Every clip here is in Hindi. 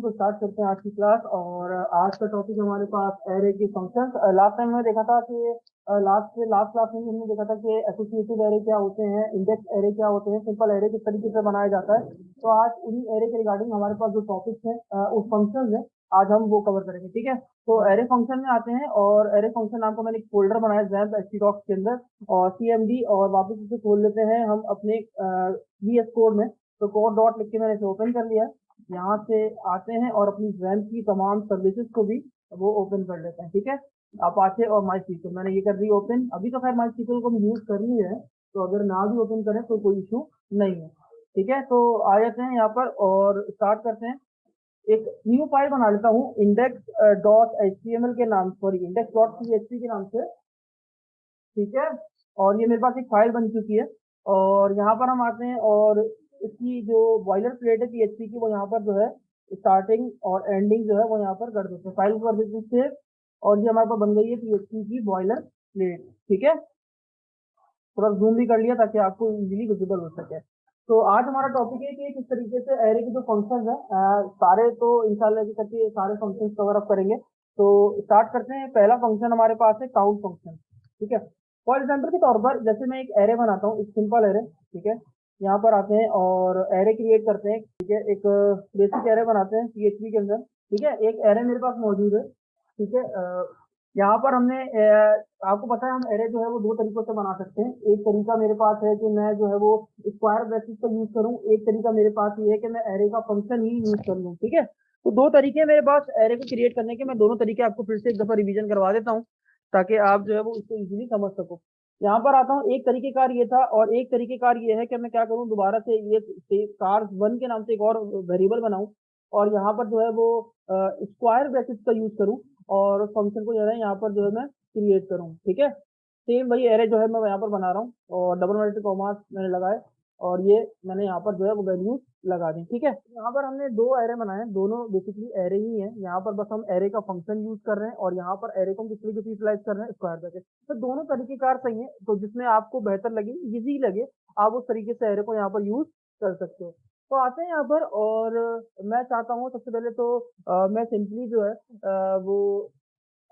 तो स्टार्ट करते हैं आज की क्लास। और आज का टॉपिक हमारे पास एरे की फंक्शंस। लास्ट टाइम हमने देखा था कि लास्ट क्लास में हमने देखा था कि एसोसिएटिव एरे क्या होते हैं, इंडेक्स एरे क्या होते हैं, सिंपल एरे किस तरीके से बनाया जाता है। तो आज उन्हीं एरे के रिगार्डिंग हमारे पास जो टॉपिक्स हैं, उस फंक्शंस हैं, आज हम वो कवर करेंगे। ठीक है, तो एरे फंक्शन में आते हैं। और एरे फंक्शन नाम का मैंने एक फोल्डर बनाया जैम्प एचटीडॉक्स के अंदर और सीएमडी, और वापस इसे खोल लेते हैं हम अपने वीएस कोड में। तो कोड डॉट लिख के मैंने इसे ओपन कर लिया है। यहाँ से आते हैं और अपनी जैम्प की तमाम सर्विसेज को भी वो ओपन कर लेते हैं। ठीक है, अपाचे और माई सीक्वल मैंने ये कर दी ओपन। अभी तो खैर माई सीक्वल को हम यूज कर ही रहे हैं, तो अगर ना भी ओपन करें तो कोई इशू नहीं है। ठीक है, तो आ जाते हैं यहाँ पर और स्टार्ट करते हैं। एक न्यू फाइल बना लेता हूँ index dot H T M L के नाम, sorry index dot P H P के नाम से। ठीक है, और ये मेरे पास एक फाइल बन चुकी है। और यहाँ पर हम आते हैं और इसकी जो बॉयलर प्लेट है पीएचपी की, वो यहाँ पर जो है स्टार्टिंग और एंडिंग जो है वो यहाँ पर कर देते हैं, फाइल को कर देते हैं सेव। और ये हमारे पास बन गई है पीएचपी की बॉयलर प्लेट। ठीक है, थोड़ा जूम भी कर लिया ताकि आपको इजीली विजिबल हो सके। तो आज हमारा टॉपिक है कि किस तरीके से एरे के जो फंक्शंस है, सारे तो इंशाल्लाह की करके सारे फंक्शंस कवर अप करेंगे। तो स्टार्ट करते हैं। पहला फंक्शन हमारे पास है काउंट फंक्शन। ठीक है, फॉर एग्जाम्पल के तौर पर जैसे मैं एक एरे बनाता हूँ, एक सिंपल एरे। ठीक है, यहाँ पर आते हैं और एरे क्रिएट करते हैं। ठीक है, एक बेसिक एरे बनाते हैं पीएचपी के अंदर। ठीक है, एक एरे मेरे पास मौजूद है। ठीक है, यहाँ पर हमने आपको पता है हम एरे जो है वो दो तरीकों से बना सकते हैं। एक तरीका मेरे पास है कि मैं जो है वो स्क्वायर ब्रैकेट का यूज करूं, एक तरीका मेरे पास ये है कि मैं एरे का फंक्शन ही यूज कर लूं। ठीक है, तो दो तरीके मेरे पास एरे को क्रिएट करने के। मैं दोनों तरीके आपको फिर से एक दफा रिवीजन करवा देता हूँ ताकि आप जो है वो इसको इजीली समझ सको। यहाँ पर आता हूँ, एक तरीकेकार ये था और एक तरीकेकार ये है कि मैं क्या करूँ, दोबारा से ये कार्स वन के नाम से एक और वेरिएबल बनाऊं और यहाँ पर जो है वो स्क्वायर ब्रैकेट का यूज करूं और उस फंक्शन को जो है यहाँ पर जो है मैं क्रिएट करूँ। ठीक है, सेम वही एरे जो है मैं यहाँ पर बना रहा हूँ और डबल इनवर्टेड कॉमास मैंने लगाए और ये मैंने यहाँ पर जो है वो वैल्यूज लगा दी। ठीक है, यहाँ पर हमने दो एरे बनाए, दोनों बेसिकली एरे ही है। यहाँ पर बस हम एरे का फंक्शन यूज कर रहे हैं और यहाँ पर एरे को हम किस तरीके से यूटिलाइज कर रहे हैं, स्क्वायर ब्रैकेट। तो दोनों तरीकेकार सही है, तो जिसमें आपको बेहतर लगे, इजी लगे, आप उस तरीके से एरे को यहाँ पर यूज कर सकते हो। तो आते हैं यहाँ पर और मैं चाहता हूँ सबसे पहले तो मैं सिंपली जो है वो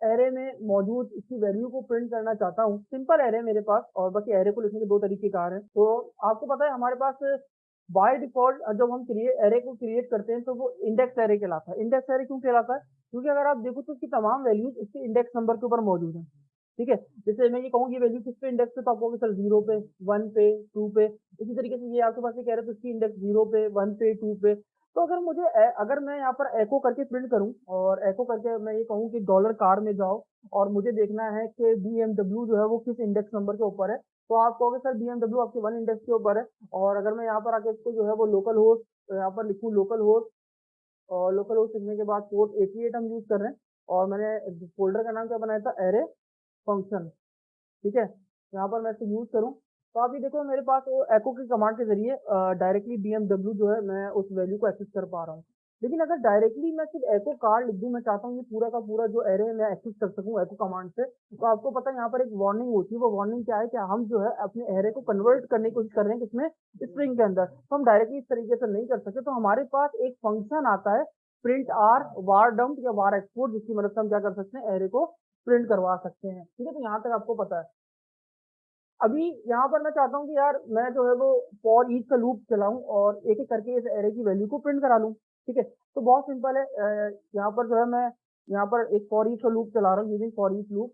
एरे में मौजूद इसकी वैल्यू को प्रिंट करना चाहता हूँ। सिंपल एरे मेरे पास, और बाकी एरे को लिखने के दो तरीके कार हैं। तो आपको पता है हमारे पास बाय डिफॉल्ट जब हम एरे को क्रिएट करते हैं तो वो इंडेक्स एरे कहलाता है। इंडेक्स एरे क्यों कहलाता है? क्योंकि अगर आप देखो तो उसकी तमाम वैल्यूज इसके इंडेक्स नंबर के ऊपर मौजूद है। ठीक है, जैसे मैं ये कहूँ ये वैल्यू किस पे इंडेक्स पे, तो आप कहोगे सर जीरो पे, वन पे, टू पे। इसी तरीके से ये आपके पास एक एरे तो इसकी इंडेक्स जीरो पे, वन पे, टू पे। तो अगर मैं यहाँ पर एको करके प्रिंट करूँ और एको करके मैं ये कहूँ कि डॉलर कार में जाओ और मुझे देखना है कि बीएमडब्ल्यू जो है वो किस इंडेक्स नंबर के ऊपर है, तो आप कहोगे सर बीएमडब्ल्यू आपके वन इंडेक्स के ऊपर है। और अगर मैं यहाँ पर आके इसको जो है वो लोकल होस्ट यहाँ पर लिखूँ लोकल होस्ट, और लोकल होस्ट लिखने के बाद पोर्ट 88 हम यूज कर रहे हैं और मैंने फोल्डर का नाम क्या बनाया था, एरे फंक्शन। ठीक है, यहाँ पर मैं इसको यूज करूँ तो आप ये देखो मेरे पास वो एको की कमांड के जरिए डायरेक्टली बीएमडब्ल्यू जो है मैं उस वैल्यू को एक्सेस कर पा रहा हूँ। लेकिन अगर डायरेक्टली मैं सिर्फ एको कार लिख दूं, मैं चाहता हूँ ये पूरा का पूरा जो एरे मैं एक्सेस कर सकूं एको कमांड से, तो आपको पता है यहाँ पर एक वार्निंग होती है। वो वार्निंग क्या है कि हम जो है अपने एरे को कन्वर्ट करने की कोशिश कर रहे हैं किसमें, स्ट्रिंग के अंदर। तो हम डायरेक्टली इस तरीके से नहीं कर सकते, तो हमारे पास एक फंक्शन आता है प्रिंट आर वार डम्प या वार एक्सपोर्ट, जिसकी मदद से हम क्या कर सकते हैं, एरे को प्रिंट करवा सकते हैं। ठीक है, तो यहाँ तक आपको पता है। अभी यहाँ पर मैं चाहता हूँ कि यार मैं जो है वो फॉर ईच का लूप चलाऊं और एक एक करके इस एरे की वैल्यू को प्रिंट करा लूं। ठीक है, तो बहुत सिंपल है। यहाँ पर जो है मैं यहाँ पर एक फॉर ईच का लूप चला रहा हूँ यूजिंग फॉर ईच लूप।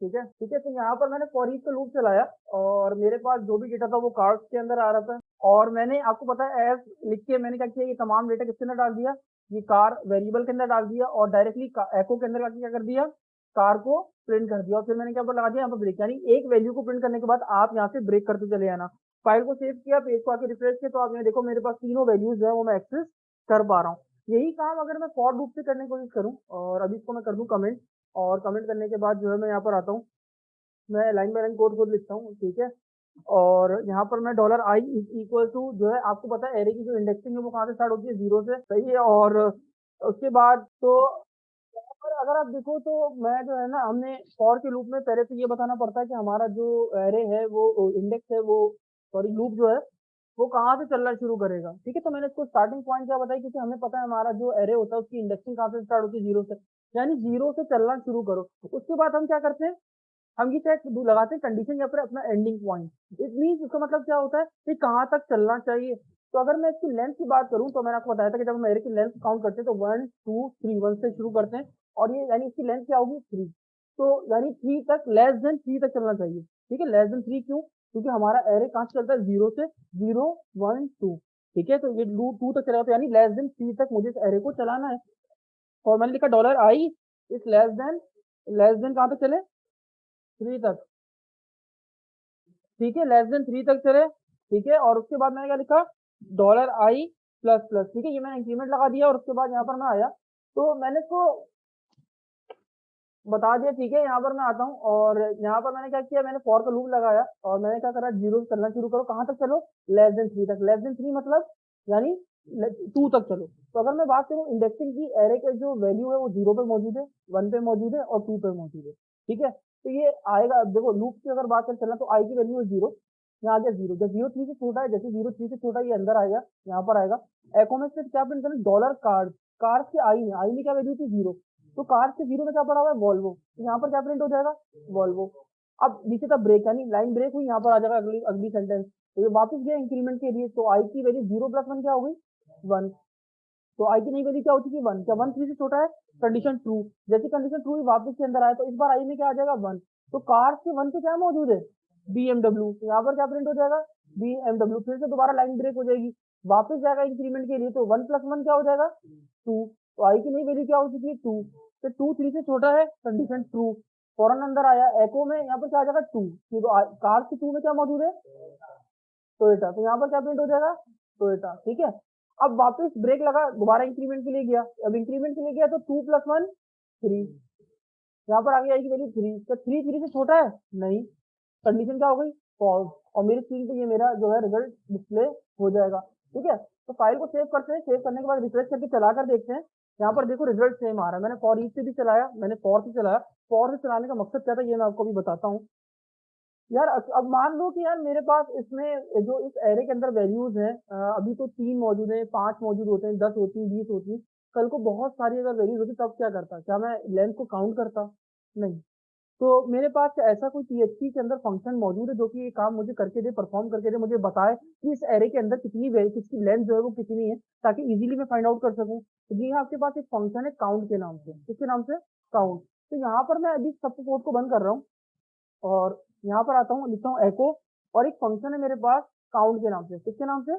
ठीक है, ठीक है, तो यहाँ पर मैंने फॉर ईच का लूप चलाया और मेरे पास जो भी डेटा था वो कार्ड्स के अंदर आ रहा था। और मैंने आपको पता है एज लिख के मैंने क्या किया, ये तमाम डेटा किसके अंदर डाल दिया, ये कार वेरिएबल के अंदर डाल दिया और डायरेक्टली एको के अंदर जाके क्या कर दिया, कार को प्रिंट कर दिया। और फिर मैंने क्या लगा दिया यहाँ पर ब्रेक, यानी एक वैल्यू को प्रिंट करने के बाद आप यहाँ से ब्रेक करते चले आना। फाइल को सेव किया, पेज को आके रिफ्रेश किया, तो आप यहाँ देखो मेरे पास तीनों वैल्यूज है वो मैं एक्सेस कर पा रहा हूँ। यही काम अगर मैं फॉर लूप से करने की कोशिश करूँ, और अभी इसको मैं कर दूं कमेंट, और कमेंट करने के बाद जो है मैं यहाँ पर आता हूँ, मैं लाइन बाय लाइन कोड खुद लिखता हूँ। ठीक है, और यहाँ पर मैं dollar I is equal to जो है, आपको पता है एरे की जो इंडेक्सिंग है वो कहाँ से स्टार्ट होती है, जीरो से। सही है, और उसके बाद तो यहाँ पर अगर आप देखो तो मैं जो है ना, हमने फॉर के लूप में पहले तो ये बताना पड़ता है कि हमारा जो एरे है वो इंडेक्स है वो, सॉरी लूप जो है वो कहाँ से चलना शुरू करेगा, ठीक है। तो मैंने इसको स्टार्टिंग पॉइंट क्या बताया, क्योंकि हमें पता है हमारा जो एरे होता है उसकी इंडेक्सिंग कहाँ से स्टार्ट होती है, 0 से, यानी 0 से चलना शुरू करो। उसके बाद हम क्या करते हैं, हम ये चेक लगाते हैं कंडीशन या फिर अपना एंडिंग पॉइंट। इट मीन्स उसका मतलब क्या होता है कि कहाँ तक चलना चाहिए। तो अगर मैं इसकी लेंथ की बात करूं, तो मैंने आपको बताया था कि जब हम एरे की लेंथ काउंट करते हैं तो 1 2 3 1 से शुरू करते हैं, और ये यानी इसकी लेंथ क्या होगी 3। तो यानी 3 तक, लेस देन 3 तक चलना चाहिए, ठीक है। लेस देन 3 क्यों, क्योंकि हमारा एरे कहाँ से चलता है, 0 से, 0 1 2, ठीक है। तो ये 2 तक चलेगा, तो यानी लेस देन 3 तक मुझे इस एरे को चलाना है। और मैंने लिखा $i इज लेस देन कहाँ तक चले, 3 तक, ठीक है। लेस देन 3 तक चले, ठीक है। और उसके बाद मैंने क्या लिखा, $i प्लस प्लस, ठीक है। ये मैंने इंक्रीमेंट लगा दिया, और उसके बाद यहाँ पर मैं आया, तो मैंने इसको बता दिया, ठीक है। यहाँ पर मैं आता हूँ, और यहाँ पर मैंने क्या किया, मैंने फॉर का लूप लगाया, और मैंने क्या करा, 0 से चलना शुरू करो, कहाँ तक चलो, लेस देन 3 तक। लेस देन 3 मतलब यानी 2 तक चलो। तो अगर मैं बात करूँ इंडेक्सिंग की, एरे के जो वैल्यू है वो 0 पे मौजूद है, 1 पे मौजूद है, और 2 पे मौजूद है, ठीक है। तो ये आएगा, अब देखो लूप की अगर बात करें चलना, तो आई की वैल्यू है 0, यहाँ आ गया 0, जब 0 3 से छोटा है, जैसे 0 3 से छोटा ये अंदर आएगा, यहाँ पर आएगा। एको में से क्या प्रिंट करना, $कार्ड, कार्ड की आई में क्या वैल्यू थी 0, तो कार से 0 में क्या पड़ा हुआ है, वॉल्वो, तो यहाँ पर क्या प्रिंट हो जाएगा, वॉल्वो। अब नीचे था ब्रेक, यानी लाइन ब्रेक हुई, यहाँ पर आ जाएगा अगली अगली सेंटेंस। तो ये वापस गया इंक्रीमेंट के लिए, तो आई की वैल्यू 0 प्लस 1 क्या हो गई, 1। तो आई की नई वैल्यू क्या हो चुकी है, 1। क्या 1 3 से छोटा है, कंडीशन ट्रू। जैसे कंडीशन ट्रू हुई, वापस के अंदर आया, तो इस बार आई में क्या आ जाएगा, 1। तो कार के 1 पे क्या मौजूद है, BMW, तो यहाँ पर क्या प्रिंट हो जाएगा, BMW। फिर से दोबारा लाइन ब्रेक हो जाएगी, वापस जाएगा इंक्रीमेंट के लिए, तो 1 प्लस 1 क्या हो जाएगा, 2। तो आई की नई वैल्यू क्या हो चुकी है, 2। तो 2 3 से छोटा है, कंडीशन ट्रू। फौरन अंदर आया, एको में यहाँ पर क्या आ जाएगा, 2। तो कार के 2 में क्या मौजूद है, टोयोटा, तो यहाँ पर क्या प्रिंट हो जाएगा, टोयोटा, ठीक है। अब वापस ब्रेक लगा, दोबारा इंक्रीमेंट के लिए गया, अब इंक्रीमेंट के लिए गया, तो 2 प्लस 1 3, यहाँ पर आगे आएगी वैल्यू 3। तो 3 3 से छोटा है, नहीं, कंडीशन क्या हो गई, फॉल्स। और मेरी स्क्रीन पे ये मेरा जो है रिजल्ट डिस्प्ले हो जाएगा, ठीक है। तो फाइल को सेव करते हैं, सेव करने के बाद रिफ्रेश करके चला कर देखते हैं। यहाँ पर देखो रिजल्ट सेम आ रहा है, मैंने फॉर ईच से भी चलाया, मैंने फॉर से चलाया। फॉर से चलाने का मकसद क्या था, ये मैं आपको भी बताता हूँ। यार अब मान लो कि यार मेरे पास इसमें जो इस एरे के अंदर वैल्यूज हैं, अभी तो 3 मौजूद हैं, 5 मौजूद होते हैं, 10 होती हैं, 20 होती हैं। कल को बहुत सारी अगर वैल्यूज होती तब क्या करता, क्या मैं लेंथ को काउंट करता, नहीं। तो मेरे पास ऐसा कोई पीएचपी के अंदर फंक्शन मौजूद है जो कि ये काम मुझे करके दे, परफॉर्म करके दे, मुझे बताए कि इस एरे के अंदर कितनी किसकी लेंथ जो है वो कितनी है, ताकि इजीली मैं फाइंड आउट कर सकूं। तो जी हाँ, आपके पास एक फंक्शन है काउंट के नाम से, किसके नाम से, काउंट। तो यहाँ पर मैं अभी सब कोड को बंद कर रहा हूँ, और यहाँ पर आता हूँ, लिखता हूँ एको, और एक फंक्शन है मेरे पास काउंट के नाम से, किसके नाम से,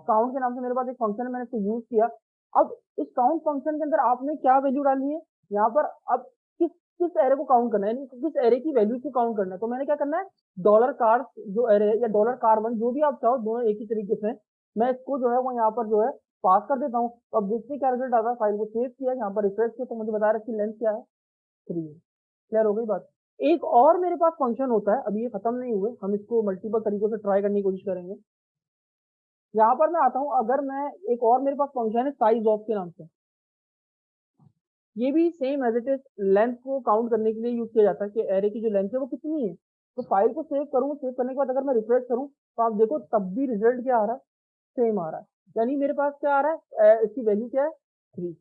काउंट के नाम से मेरे पास एक फंक्शन है, मैंने इसको यूज किया। अब इस काउंट फंक्शन के अंदर आपने क्या वैल्यू डालनी है, यहाँ पर अब किस किस एरे को काउंट करना है, यानी किस एरे की वैल्यू को काउंट करना है। तो मैंने क्या करना है, $car जो एरे है, या $car1, जो भी आप चाहो, दोनों एक ही तरीके से, मैं इसको जो है वो यहाँ पर जो है पास कर देता हूँ। तो अब देखते हैं क्या रिजल्ट आता है। फाइल को सेव किया, यहाँ पर रिफ्रेश किया, तो मुझे बता रहा है इसकी लेंथ क्या है, 3। क्लियर हो गई बात। एक और मेरे पास फंक्शन होता है, अभी ये खत्म नहीं हुए, हम इसको मल्टीपल तरीकों से ट्राई करने की कोशिश करेंगे। यहाँ पर मैं आता हूँ, अगर मैं एक और मेरे पास फंक्शन है साइज ऑफ के नाम से, ये भी same as it is length को काउंट करने के लिए यूज किया जाता है कि एरे की जो लेंथ है वो कितनी है। तो फाइल को सेव करूँ, सेव करने के बाद अगर मैं रिफ्रेश करूँ, तो आप देखो तब भी रिजल्ट क्या आ रहा है, सेम आ रहा है। यानी मेरे पास क्या आ रहा है, इसकी वैल्यू क्या है, 3।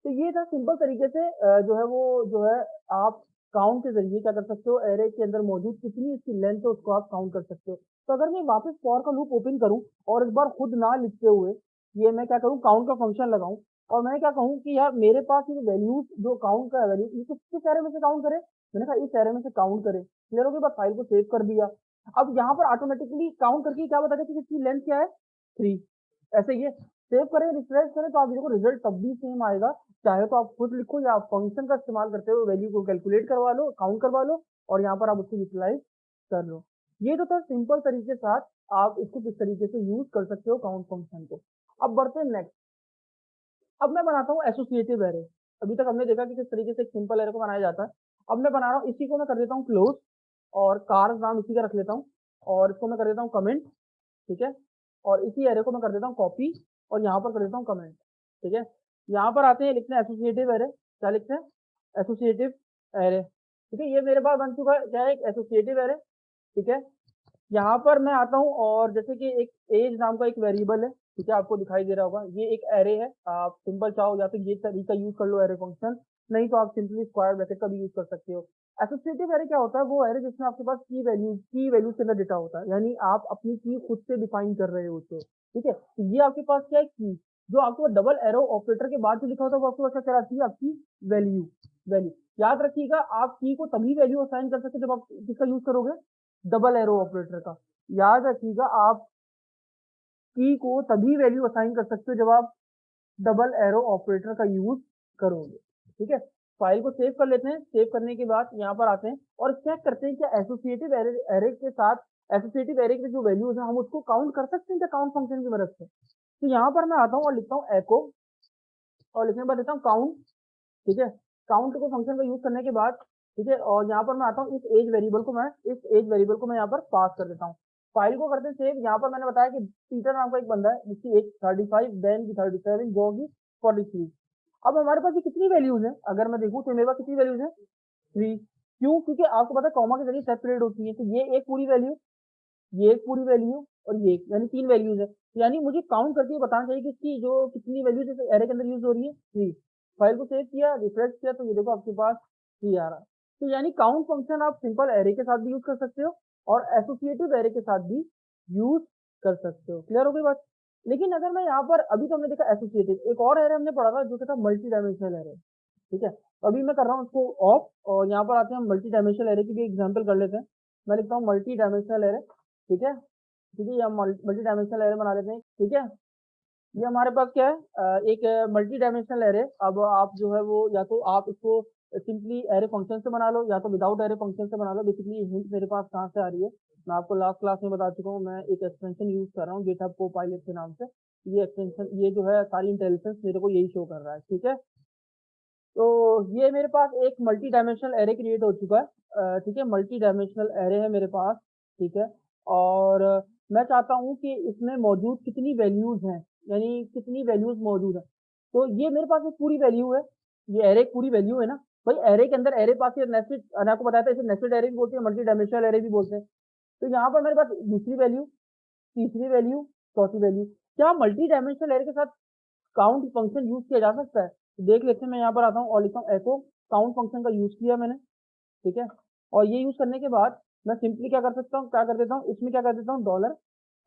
तो ये था सिंपल तरीके से, जो है वो जो है आप काउंट के जरिए क्या कर सकते हो, एरे के अंदर मौजूद कितनी इसकी लेंथ है उसको आप काउंट कर सकते हो। तो अगर मैं वापस फॉर का लूप ओपन करूं, और इस बार खुद ना लिखते हुए ये मैं क्या करूं, काउंट का फंक्शन लगाऊं, और मैं क्या कहूं कि यार मेरे पास ये वैल्यूज जो काउंट का वैल्यू, ये किस एरे में से काउंट करे, मैंने कहा इस एरे में से काउंट करे। क्लियर हो गया बात, फाइल को सेव कर दिया। अब यहाँ पर ऑटोमेटिकली काउंट करके क्या बता दें कि इसकी लेंथ क्या है, 3। ऐसे ये सेव करें, रिफ्रेश करें, तो आप देखो रिजल्ट तब भी सेम आएगा। चाहे तो आप खुद लिखो, या आप फंक्शन का इस्तेमाल करते हुए वैल्यू को कैलकुलेट करवा लो, काउंट करवा लो, और यहाँ पर आप उसको यूटिलाइज कर लो। ये तो था सिंपल तरीके के साथ आप इसको किस तरीके से यूज कर सकते हो काउंट फंक्शन को। अब बढ़ते हैं नेक्स्ट। अब मैं बनाता हूँ एसोसिएटिव एरे। अभी तक हमने देखा कि किस तरीके से एक सिंपल एरे को बनाया जाता है। अब मैं बना रहा हूँ, इसी को मैं कर देता हूँ क्लोज, और कार नाम इसी का रख लेता हूँ, और इसको मैं कर देता हूँ कमेंट, ठीक है। और इसी एरे को मैं कर देता हूँ कॉपी, और यहाँ पर कर देता हूँ कमेंट, ठीक है। यहाँ पर आते हैं, लिखते हैं एसोसिएटिव एरे। क्या लिखते हैं, एसोसिएटिव एरे, ठीक है। ये मेरे पास बन चुका है, क्या है, एक एसोसिएटिव एरे, ठीक है। यहाँ पर मैं आता हूँ और जैसे कि एक एज नाम का एक वेरिएबल है, ठीक है, आपको दिखाई दे रहा होगा, ये एक एरे है। आप सिंपल चाहो या तो ये तरीका यूज कर लो एरे फंक्शन, नहीं तो आप सिंपली स्क्वायर ब्रैकेट का भी यूज कर सकते हो। एसोसिएटिव एरे क्या होता है? वो एरे जिसमें आपके पास की वैल्यूज के अंदर डेटा होता है, यानी आप अपनी की खुद से डिफाइन कर रहे होते हो, ठीक है। तो ये आपके पास क्या है? की। जो आपके पास डबल एरो ऑपरेटर के बाद जो लिखा होता है वो आपके पास क्या कहलाती है? आपकी वैल्यू। वैल्यू याद रखिएगा, आप की को तभी वैल्यू असाइन कर सकते जब आप किसका यूज करोगे? डबल एरो ऑपरेटर का। याद रखिएगा, आप की को तभी वैल्यू असाइन कर सकते हो जब आप डबल एरो ऑपरेटर का यूज करोगे, ठीक है। फाइल को सेव कर लेते हैं। सेव करने के बाद यहाँ पर आते हैं और चेक करते हैं क्या एसोसिएटिव एरे के साथ एसोसिएटिव एरे के जो वैल्यूज है हम उसको काउंट कर सकते हैं क्या काउंट फंक्शन की मदद से। तो यहाँ पर मैं आता हूँ और लिखता हूँ एको, और लिखने के बाद देता हूँ काउंट, ठीक है। काउंट को फंक्शन का यूज करने के बाद, ठीक है, और यहाँ पर मैं आता हूँ इस एज वेरिएबल को मैं यहाँ पर पास कर देता हूँ। फाइल को करते हैं सेव। यहाँ पर मैंने बताया कि पीटर नाम का एक बंदा है जिसकी एज 35, देन की 37, जो होगी 43। अब हमारे पास ये कितनी वैल्यूज है? अगर मैं देखूँ तो मेरे पास कितनी वैल्यूज है? 3। क्यों? क्योंकि आपको पता है कॉमा के जरिए सेपरेट होती है, तो ये एक पूरी वैल्यू, ये एक पूरी वैल्यू और ये एक, यानी 3 वैल्यूज है। यानी मुझे काउंट करके बताना चाहिए कि इसकी जो कितनी वैल्यूज इस एरे के अंदर यूज हो रही है? 3। फाइल को सेव किया, रिफ्रेश किया, तो ये देखो आपके पास 3 आ रहा है। तो यानी काउंट फंक्शन आप सिंपल एरे के साथ भी यूज कर सकते हो और एसोसिएटिव एरे के साथ भी यूज कर सकते हो। क्लियर हो गई बात? लेकिन अगर मैं यहाँ पर, अभी तो हमने देखा एसोसिएटिव, एक और एरे हमने पढ़ा था जो था मल्टी डायमेंशनल एरे, ठीक है। तो अभी मैं कर रहा हूँ उसको ऑफ, और यहाँ पर आते हैं हम मल्टी डायमेंशनल एरे की भी एग्जाम्पल कर लेते हैं। मैं लिखता हूँ मल्टी डायमेंशनल एरे, ठीक है। ठीक है, ये हम मल्टी डायमेंशनल एरे बना लेते हैं, ठीक है। ये हमारे पास क्या है? एक मल्टी डायमेंशनल एरे। अब आप जो है वो या तो आप इसको सिंपली एरे फंक्शन से बना लो या तो विदाउट एरे फंक्शन से बना लो। बेसिकली हिंट मेरे पास कहाँ से आ रही है, मैं आपको लास्ट क्लास में बता चुका हूँ। मैं एक एक्सटेंशन यूज कर रहा हूँ गिटहब कोपायलट के नाम से। ये एक्सटेंशन, ये जो है सारी इंटेलिजेंस मेरे को यही शो कर रहा है, ठीक है। तो ये मेरे पास एक मल्टी डायमेंशनल एरे क्रिएट हो चुका है, ठीक है। मल्टी डायमेंशनल एरे है मेरे पास, ठीक है। और मैं चाहता हूँ कि इसमें मौजूद कितनी वैल्यूज हैं, यानी कितनी वैल्यूज मौजूद है। तो ये मेरे पास एक पूरी वैल्यू है, ये एरे एक पूरी वैल्यू है ना भाई। एरे के अंदर एरे पास नेस्टेड, मैंने आपको बताया था इसे नेस्टेड एरे भी बोलते हैं, मल्टी डायमेंशनल एरे भी बोलते हैं। तो यहाँ पर मेरे पास दूसरी वैल्यू, तीसरी वैल्यू, चौथी वैल्यू। क्या मल्टी डायमेंशनल एरे के साथ काउंट फंक्शन यूज किया जा सकता है? तो देख लेते हैं। मैं यहाँ पर आता हूँ और लिखता हूँ एको, काउंट फंक्शन का यूज किया मैंने, ठीक है। और ये यूज करने के बाद मैं सिंपली क्या कर सकता हूँ, क्या कर देता हूँ इसमें, क्या कर देता हूँ डॉलर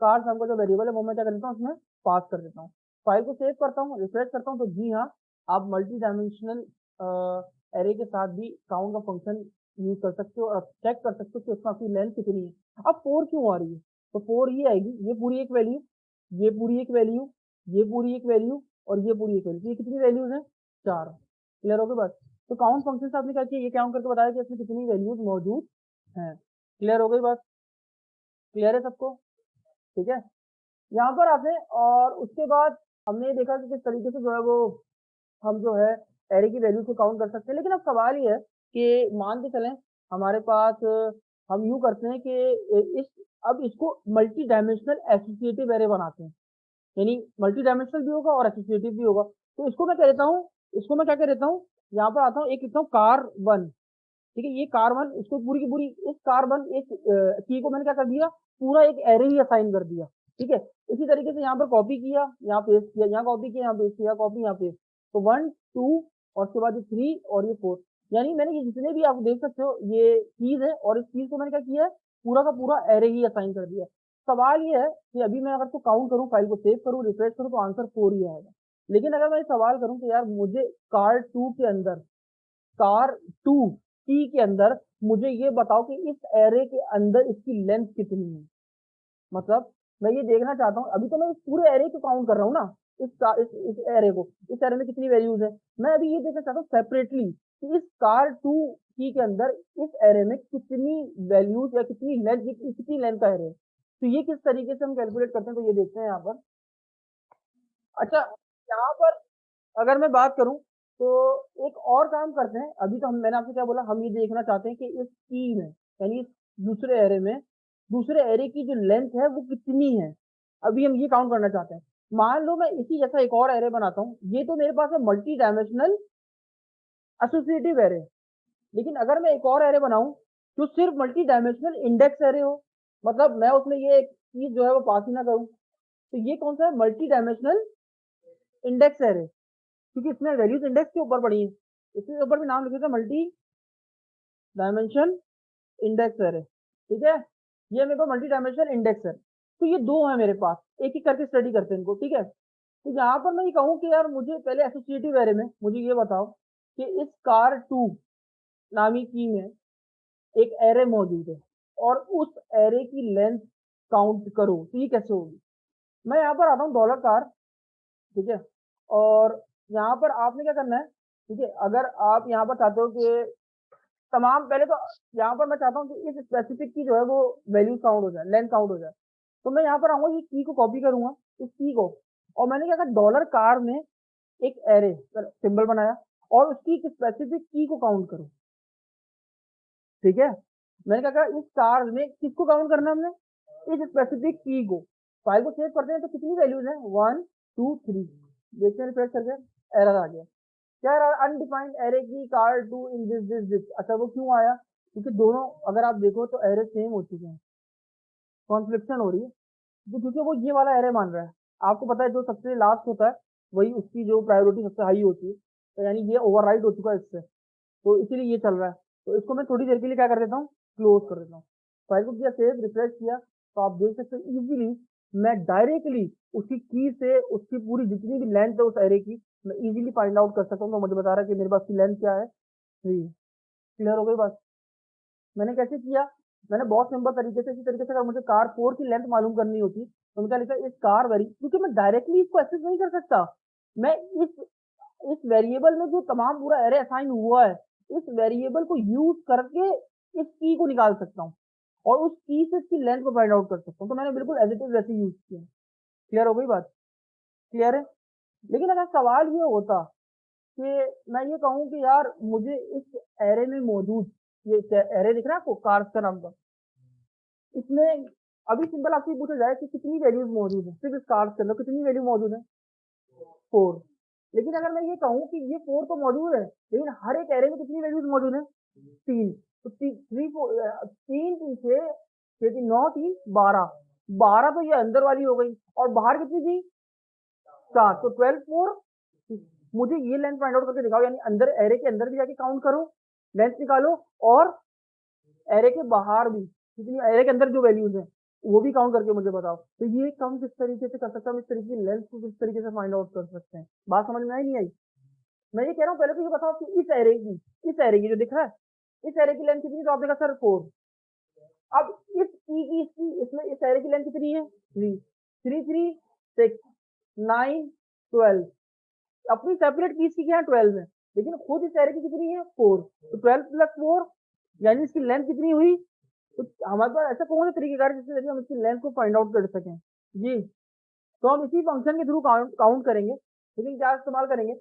कार नाम का जो वेरिएबल है वो मैं क्या कर देता हूँ इसमें पास कर देता हूँ। फाइल को सेव करता हूँ, रिफ्रेश करता हूँ, तो जी हाँ, आप मल्टी डायमेंशनल एरे के साथ भी काउंट का फंक्शन यूज कर सकते हो और चेक कर सकते हो कि उसमें आपकी लेंथ कितनी है। अब 4 क्यों आ रही है? तो 4 ही आएगी, ये पूरी एक वैल्यू, ये पूरी एक वैल्यू, ये पूरी एक वैल्यू और ये पूरी एक वैल्यू। ये कितनी वैल्यूज है? 4। क्लियर हो गई बात? तो काउंट फंक्शन से आपने क्या किया, ये काउंट करके बताया कि इसमें कितनी वैल्यूज मौजूद हैं। क्लियर हो गई बात? क्लियर है सबको? ठीक है। यहाँ पर आते हैं और उसके बाद हमने ये देखा कि किस तरीके से जो है वो हम जो है एरे की वैल्यू को काउंट कर सकते हैं। लेकिन अब सवाल ये है कि मान के चलें हमारे पास, हम यूं करते हैं कि इस अब इसको मल्टी डायमेंशनल एसोसिएटिव एरे बनाते हैं, यानी मल्टी डायमेंशनल भी होगा और एसोसिएटिव भी होगा। तो इसको मैं कह देता हूँ, इसको मैं क्या कह देता हूँ, यहाँ पर आता हूँ, एक लिखता हूँ कार वन, ठीक है। ये कार वन, इसको पूरी की पूरी इस कार वन इस की को मैंने क्या कर दिया, पूरा एक एरे ही असाइन कर दिया, ठीक है। इसी तरीके से यहाँ पर कॉपी किया, यहाँ पेस्ट किया, यहाँ कॉपी किया, यहाँ पेस्ट किया, कॉपी यहाँ पेस्ट। तो 1 2 और उसके बाद ये 3 और ये 4, यानी मैंने ये जितने भी आप देख सकते हो ये कीज है, और इस कीज को मैंने क्या किया है, पूरा का पूरा एरे ही असाइन कर दिया। सवाल ये है कि अभी मैं अगर तो काउंट करूँ, फाइल को सेव करूँ, रिफ्रेश करूँ, तो आंसर 4 ही आएगा। लेकिन अगर मैं सवाल करूँ कि यार मुझे कार 2 के अंदर, कार 2 टी के अंदर मुझे ये बताओ कि इस एरे के अंदर इसकी लेंथ कितनी है। मतलब मैं ये देखना चाहता हूँ, अभी तो मैं इस पूरे एरे को काउंट कर रहा हूँ ना, इस एरे को, इस एरे में कितनी वैल्यूज है, मैं अभी ये देखना चाहता हूँ सेपरेटली कि इस कार 2 की के अंदर इस एरे में कितनी वैल्यूज या कितनी लेंथ, कितनी लेंथ का एरे है। तो ये किस तरीके से हम कैलकुलेट करते हैं, तो ये देखते हैं यहाँ पर। अच्छा, यहाँ पर अगर मैं बात करूं तो एक और काम करते हैं। अभी तो हम, मैंने आपसे क्या बोला, हम ये देखना चाहते हैं कि इस की में, यानी इस दूसरे एरे में, दूसरे एरे की जो लेंथ है वो कितनी है। अभी हम ये काउंट करना चाहते हैं। मान लो मैं इसी जैसा एक और एरे बनाता हूँ, ये तो मेरे पास है मल्टी डायमेंशनल एसोसिएटिव एरे। लेकिन अगर मैं एक और एरे बनाऊं जो सिर्फ मल्टी डायमेंशनल इंडेक्स एरे हो, मतलब मैं उसमें ये एक चीज जो है वो पास ही ना करूं। तो ये कौन सा है, मल्टी डायमेंशनल इंडेक्स एरे, क्योंकि इसमें वैल्यूज इंडेक्स के ऊपर पड़ी है, इसके ऊपर भी नाम लिखे थे मल्टी डायमेंशन इंडेक्स एरे। ठीक है, ये मेरे को मल्टी डायमेंशनल इंडेक्स है। तो ये दो है मेरे पास, एक एक करके स्टडी करते हैं इनको। ठीक है, तो यहाँ पर मैं ये कहूँ कि यार मुझे पहले एसोसिएटिव एरे में मुझे ये बताओ कि इस कार टू नामी की में एक एरे मौजूद है और उस एरे की लेंथ काउंट करो, तो ये कैसे होगी। मैं यहाँ पर आता हूँ डॉलर कार। ठीक है, और यहाँ पर आपने क्या करना है, ठीक है, अगर आप यहाँ पर चाहते हो कि तमाम, पहले तो यहाँ पर मैं चाहता हूँ कि इस स्पेसिफिक की जो है वो वैल्यू काउंट हो जाए, लेंथ काउंट हो जाए। तो मैं यहाँ पर आऊंगा, ये की को कॉपी करूंगा, इस की को, और मैंने क्या कहा, डॉलर कार में एक एरे सिंबल बनाया और उसकी एक स्पेसिफिक की को काउंट करो। ठीक है, मैंने क्या कहा, इस कार में किसको काउंट करना है हमने, इस स्पेसिफिक की को। फाइल को सेव करते हैं तो कितनी वैल्यूज है, 1 2 3, देखते हैं रिफ्रेश करके, एरर आ गया। क्या अनडिफाइंड एरे की कार two in this this this. अच्छा, वो क्यों आया, क्योंकि दोनों अगर आप देखो तो एरे सेम हो चुके हैं, कॉन्फ्लिक्शन हो रही है। तो क्योंकि वो ये वाला एरे मान रहा है, आपको पता है जो सबसे लास्ट होता है वही उसकी जो प्रायोरिटी सबसे हाई होती है, तो यानी ये ओवरराइड हो चुका है इससे, तो इसीलिए ये चल रहा है। तो इसको मैं थोड़ी देर के लिए क्या कर देता हूँ, क्लोज कर देता हूँ। फाइल को किया सेव, रिफ्रेश किया, तो आप देख सकते हो इजीली मैं डायरेक्टली उसकी की से उसकी पूरी जितनी भी लेंथ है उस एरे की मैं इजीली फाइंड आउट कर सकता हूँ। तो मुझे बता रहा है कि मेरे पास की लेंथ क्या है, 3। क्लियर हो गई बात। मैंने कैसे किया, मैंने बहुत सिंपल तरीके से, इसी तरीके से अगर मुझे कार 4 की लेंथ मालूम करनी होती तो मैं क्या लिखा, इस कार वेरी, क्योंकि मैं डायरेक्टली इसको एक्सेस नहीं कर सकता। मैं इस वेरिएबल में जो तमाम पूरा एरे असाइन हुआ है, इस वेरिएबल को यूज करके इस की को निकाल सकता हूँ और उस की से इसकी लेंथ को फाइंड आउट कर सकता हूँ। तो मैंने बिल्कुल एज इट इज वैसे यूज किया। क्लियर हो गई बात, क्लियर है। लेकिन अगर सवाल ये होता कि मैं ये कहूँ कि यार मुझे इस एरे में मौजूद, ये एरे दिख रहा है आपको, कार्स का नाम का, इसमें अभी सिंपल आपसे पूछा जाए कि कितनी वैल्यूज मौजूद है, सिर्फ इस कार्स के अंदर कितनी वैल्यू मौजूद है, 4। लेकिन अगर मैं ये कहूँ कि ये 4 तो मौजूद है, लेकिन हर एक एरे में कितनी वैल्यूज मौजूद है, 3। तो 3 3 6 6 9 3 12, 12 तो ये अंदर वाली हो गई और बाहर कितनी थी, 4, तो 12 4। मुझे ये लेंथ फाइंड आउट करके दिखाओ, यानी अंदर एरे के अंदर भी जाके काउंट करो, लेंथ निकालो, और एरे के बाहर भी जितनी एरे के अंदर जो वैल्यूज है वो भी काउंट करके मुझे बताओ। तो ये काम किस तरीके से कर सकता हूँ, इस तरीके की लेंथ को किस तरीके से फाइंड आउट कर सकते हैं, बात समझ में आई नहीं आई। मैं ये कह रहा हूँ, पहले तो ये बताओ कि इस एरे की जो दिख रहा है, इस एरे की लेंथ कितनी, तो आपने कहा सर 4। अब इस ई की इसकी इसमें इस एरे की लेंथ कितनी है, 3। 3 3 6 9 12, अपनी सेपरेट कीज की क्या है, 12 है, लेकिन खुद इस एरे की कितनी है, 4। तो 12 प्लस 4 यानी इसकी लेंथ कितनी हुई। तो हमारे पास ऐसा कौन सा तरीकेकार है जिससे हम इसकी लेंथ को फाइंड आउट कर सकें जी। तो हम इसी फंक्शन के थ्रू काउंट करेंगे, लेकिन क्या इस्तेमाल करेंगे,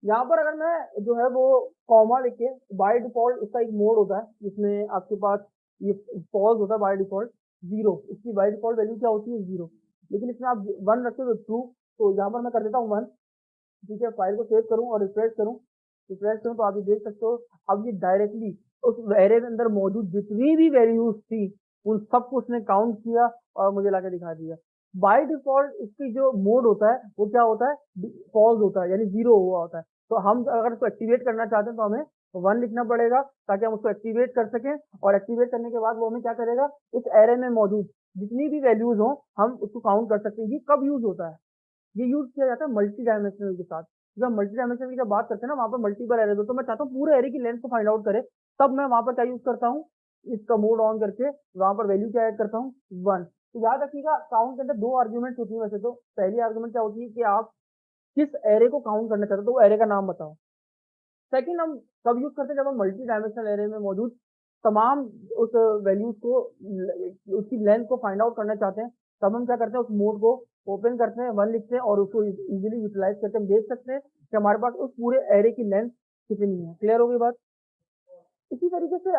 यहाँ पर अगर मैं जो है वो कॉमा लिख के, बाय डिफॉल्ट इसका एक मोड होता है जिसमें आपके पास ये फॉल्स होता है बाय डिफॉल्ट, 0, इसकी बाय डिफॉल्ट वैल्यू क्या होती है, 0, लेकिन इसमें आप 1 रखते हो, ट्रू। तो यहाँ पर मैं कर देता हूँ 1। ठीक है, फाइल को सेव करूँ और रिफ्रेश करूँ तो आप ये देख सकते हो, अब ये डायरेक्टली उस एरे के अंदर मौजूद जितनी भी वैल्यूज थी उन सबको उसने काउंट किया और मुझे लाके दिखा दिया। बाय डिफॉल्ट इसकी जो मोड होता है वो क्या होता है, फॉल्स होता है, यानी 0 हुआ होता है। तो हम अगर इसको एक्टिवेट करना चाहते हैं तो हमें 1 लिखना पड़ेगा ताकि हम उसको एक्टिवेट कर सकें, और एक्टिवेट करने के बाद वो हमें क्या करेगा, इस एरे में मौजूद जितनी भी वैल्यूज हो हम उसको काउंट कर सकते हैं। ये कब यूज होता है, ये यूज किया जाता है मल्टी डायमेंशनल के साथ। जब मल्टी डायमेंशनल की जब बात करते हैं ना, वहां पर मल्टीपल एरे हो, तो मैं चाहता हूँ पूरे एरे की लेंथ को फाइंड आउट करे, तब मैं वहां पर क्या यूज करता हूँ, इसका मोड ऑन करके वहां पर वैल्यू क्या ऐड करता हूँ, 1। तो याद रखिएगा, काउंट के अंदर 2 आर्ग्यूमेंट्स होती है वैसे तो। पहली आर्ग्यूमेंट क्या होती है कि आप किस एरे को काउंट करना चाहते हो, तो वो एरे का नाम बताओ। सेकंड हम कब यूज करते हैं, जब हम मल्टी डायमेंशनल एरे में मौजूद तमाम उस वैल्यूज को, उसकी लेंथ को फाइंड आउट करना चाहते हैं, तब हम क्या करते हैं, उस मोड को ओपन करते हैं, 1 लिखते हैं और उसको इजीली यूटिलाइज करके हम देख सकते हैं कि हमारे पास उस पूरे एरे की लेंथ कितनी है। क्लियर हो गई बात। इसी तरीके से